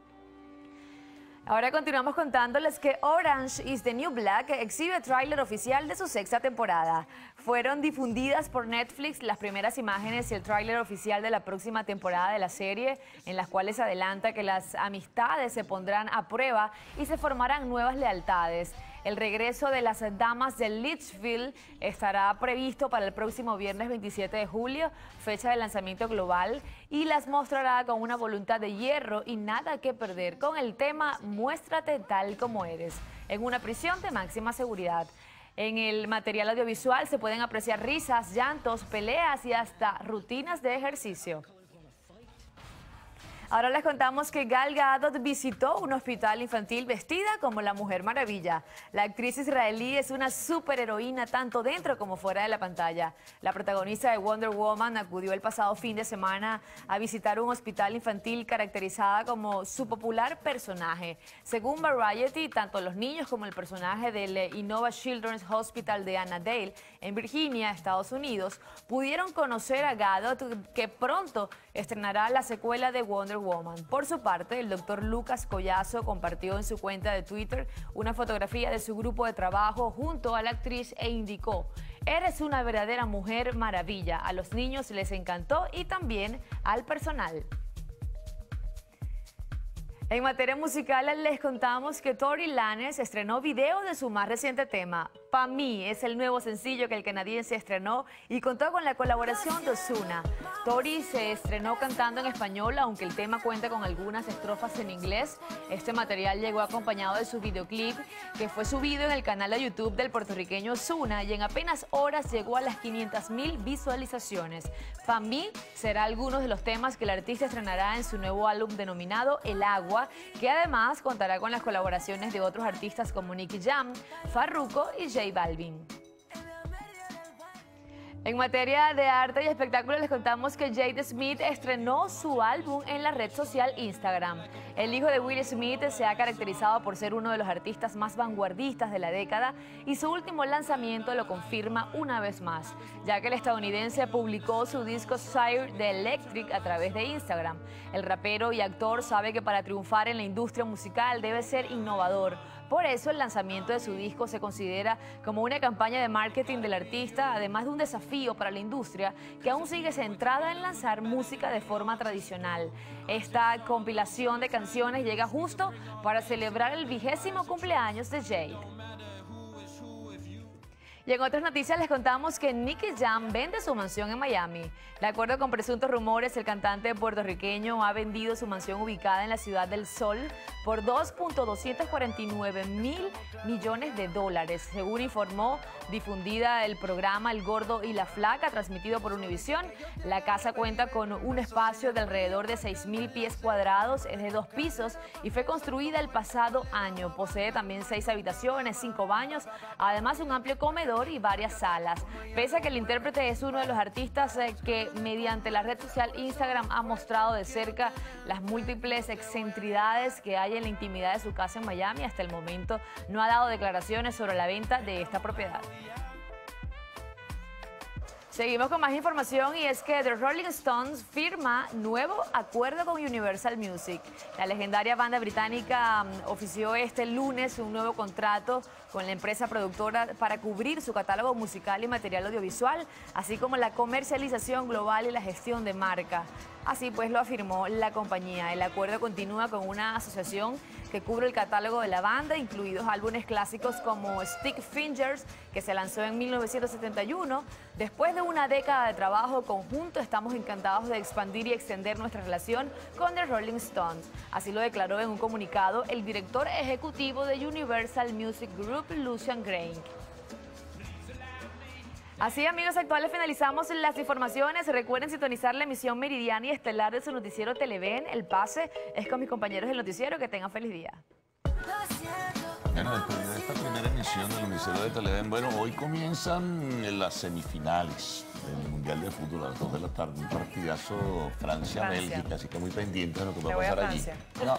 Ahora continuamos contándoles que Orange is the New Black exhibe tráiler oficial de su 6ª temporada. Fueron difundidas por Netflix las primeras imágenes y el tráiler oficial de la próxima temporada de la serie, en las cuales adelanta que las amistades se pondrán a prueba y se formarán nuevas lealtades. El regreso de las damas de Litchfield estará previsto para el próximo viernes 27 de julio, fecha de lanzamiento global, y las mostrará con una voluntad de hierro y nada que perder, con el tema Muéstrate tal como eres, en una prisión de máxima seguridad. En el material audiovisual se pueden apreciar risas, llantos, peleas y hasta rutinas de ejercicio. Ahora les contamos que Gal Gadot visitó un hospital infantil vestida como la Mujer Maravilla. La actriz israelí es una superheroína tanto dentro como fuera de la pantalla. La protagonista de Wonder Woman acudió el pasado fin de semana a visitar un hospital infantil caracterizada como su popular personaje. Según Variety, tanto los niños como el personaje del Innova Children's Hospital de Annandale, en Virginia, Estados Unidos, pudieron conocer a Gadot, que pronto estrenará la secuela de Wonder Woman. Por su parte, el doctor Lucas Collazo compartió en su cuenta de Twitter una fotografía de su grupo de trabajo junto a la actriz e indicó: "Eres una verdadera mujer maravilla". A los niños les encantó y también al personal. En materia musical les contamos que Tory Lanez estrenó video de su más reciente tema. Pa' mí es el nuevo sencillo que el canadiense estrenó y contó con la colaboración de Ozuna. Tory se estrenó cantando en español, aunque el tema cuenta con algunas estrofas en inglés. Este material llegó acompañado de su videoclip, que fue subido en el canal de YouTube del puertorriqueño Ozuna y en apenas horas llegó a las 500,000 visualizaciones. Pa' mí será alguno de los temas que el artista estrenará en su nuevo álbum denominado El Agua, que además contará con las colaboraciones de otros artistas como Nicky Jam, Farruko y J Balvin. En materia de arte y espectáculo les contamos que Jade Smith estrenó su álbum en la red social Instagram. El hijo de Will Smith se ha caracterizado por ser uno de los artistas más vanguardistas de la década y su último lanzamiento lo confirma una vez más, ya que el estadounidense publicó su disco Sire de Electric a través de Instagram. El rapero y actor sabe que para triunfar en la industria musical debe ser innovador. Por eso el lanzamiento de su disco se considera como una campaña de marketing del artista, además de un desafío para la industria que aún sigue centrada en lanzar música de forma tradicional. Esta compilación de canciones llega justo para celebrar el 20º cumpleaños de Jade. Y en otras noticias les contamos que Nicky Jam vende su mansión en Miami. De acuerdo con presuntos rumores, el cantante puertorriqueño ha vendido su mansión ubicada en la Ciudad del Sol por $2.249 mil millones de dólares, según informó difundida el programa El Gordo y la Flaca, transmitido por Univisión. La casa cuenta con un espacio de alrededor de 6.000 pies cuadrados, es de 2 pisos y fue construida el pasado año. Posee también 6 habitaciones, 5 baños, además un amplio comedor y varias salas. Pese a que el intérprete es uno de los artistas que mediante la red social Instagram ha mostrado de cerca las múltiples excentridades que hay en la intimidad de su casa en Miami, hasta el momento no ha dado declaraciones sobre la venta de esta propiedad. Seguimos con más información y es que The Rolling Stones firma nuevo acuerdo con Universal Music. La legendaria banda británica ofició este lunes un nuevo contrato con la empresa productora para cubrir su catálogo musical y material audiovisual, así como la comercialización global y la gestión de marca. Así pues lo afirmó la compañía. El acuerdo continúa con una asociación que cubre el catálogo de la banda, incluidos álbumes clásicos como Stick Fingers, que se lanzó en 1971. Después de una década de trabajo conjunto, estamos encantados de expandir y extender nuestra relación con The Rolling Stones. Así lo declaró en un comunicado el director ejecutivo de Universal Music Group, Lucian Grainge. Así, amigos actuales, finalizamos las informaciones. Recuerden sintonizar la emisión meridiana y estelar de su noticiero Televen. El pase es con mis compañeros del noticiero. Que tengan feliz día. Bueno, después de esta primera emisión del noticiero de Televen, bueno, hoy comienzan las semifinales del Mundial de Fútbol a las 2 de la tarde. Un partidazo Francia-Bélgica, así que muy pendiente de lo que va a pasar allí. No,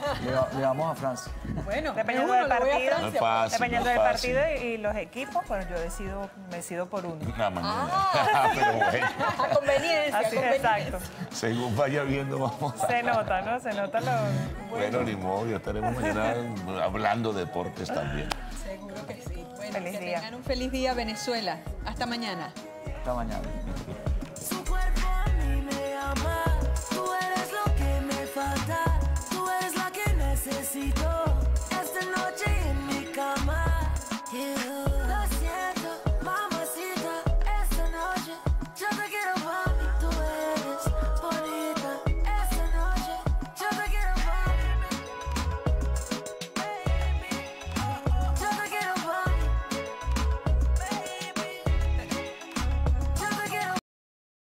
le vamos a Francia. Bueno, dependiendo del partido, no es fácil, dependiendo no es del fácil. partido y los equipos, pues yo me decido por uno. Una mañana. Pero bueno. A conveniencia. Así, exacto. Según vaya viendo, vamos a... Se nota, ¿no? Se nota lo... Bueno, ni modo, ya estaremos mañana hablando de deportes también. Seguro que sí. Bueno, feliz que día. tengan un feliz día, Venezuela. Hasta mañana. Hasta mañana.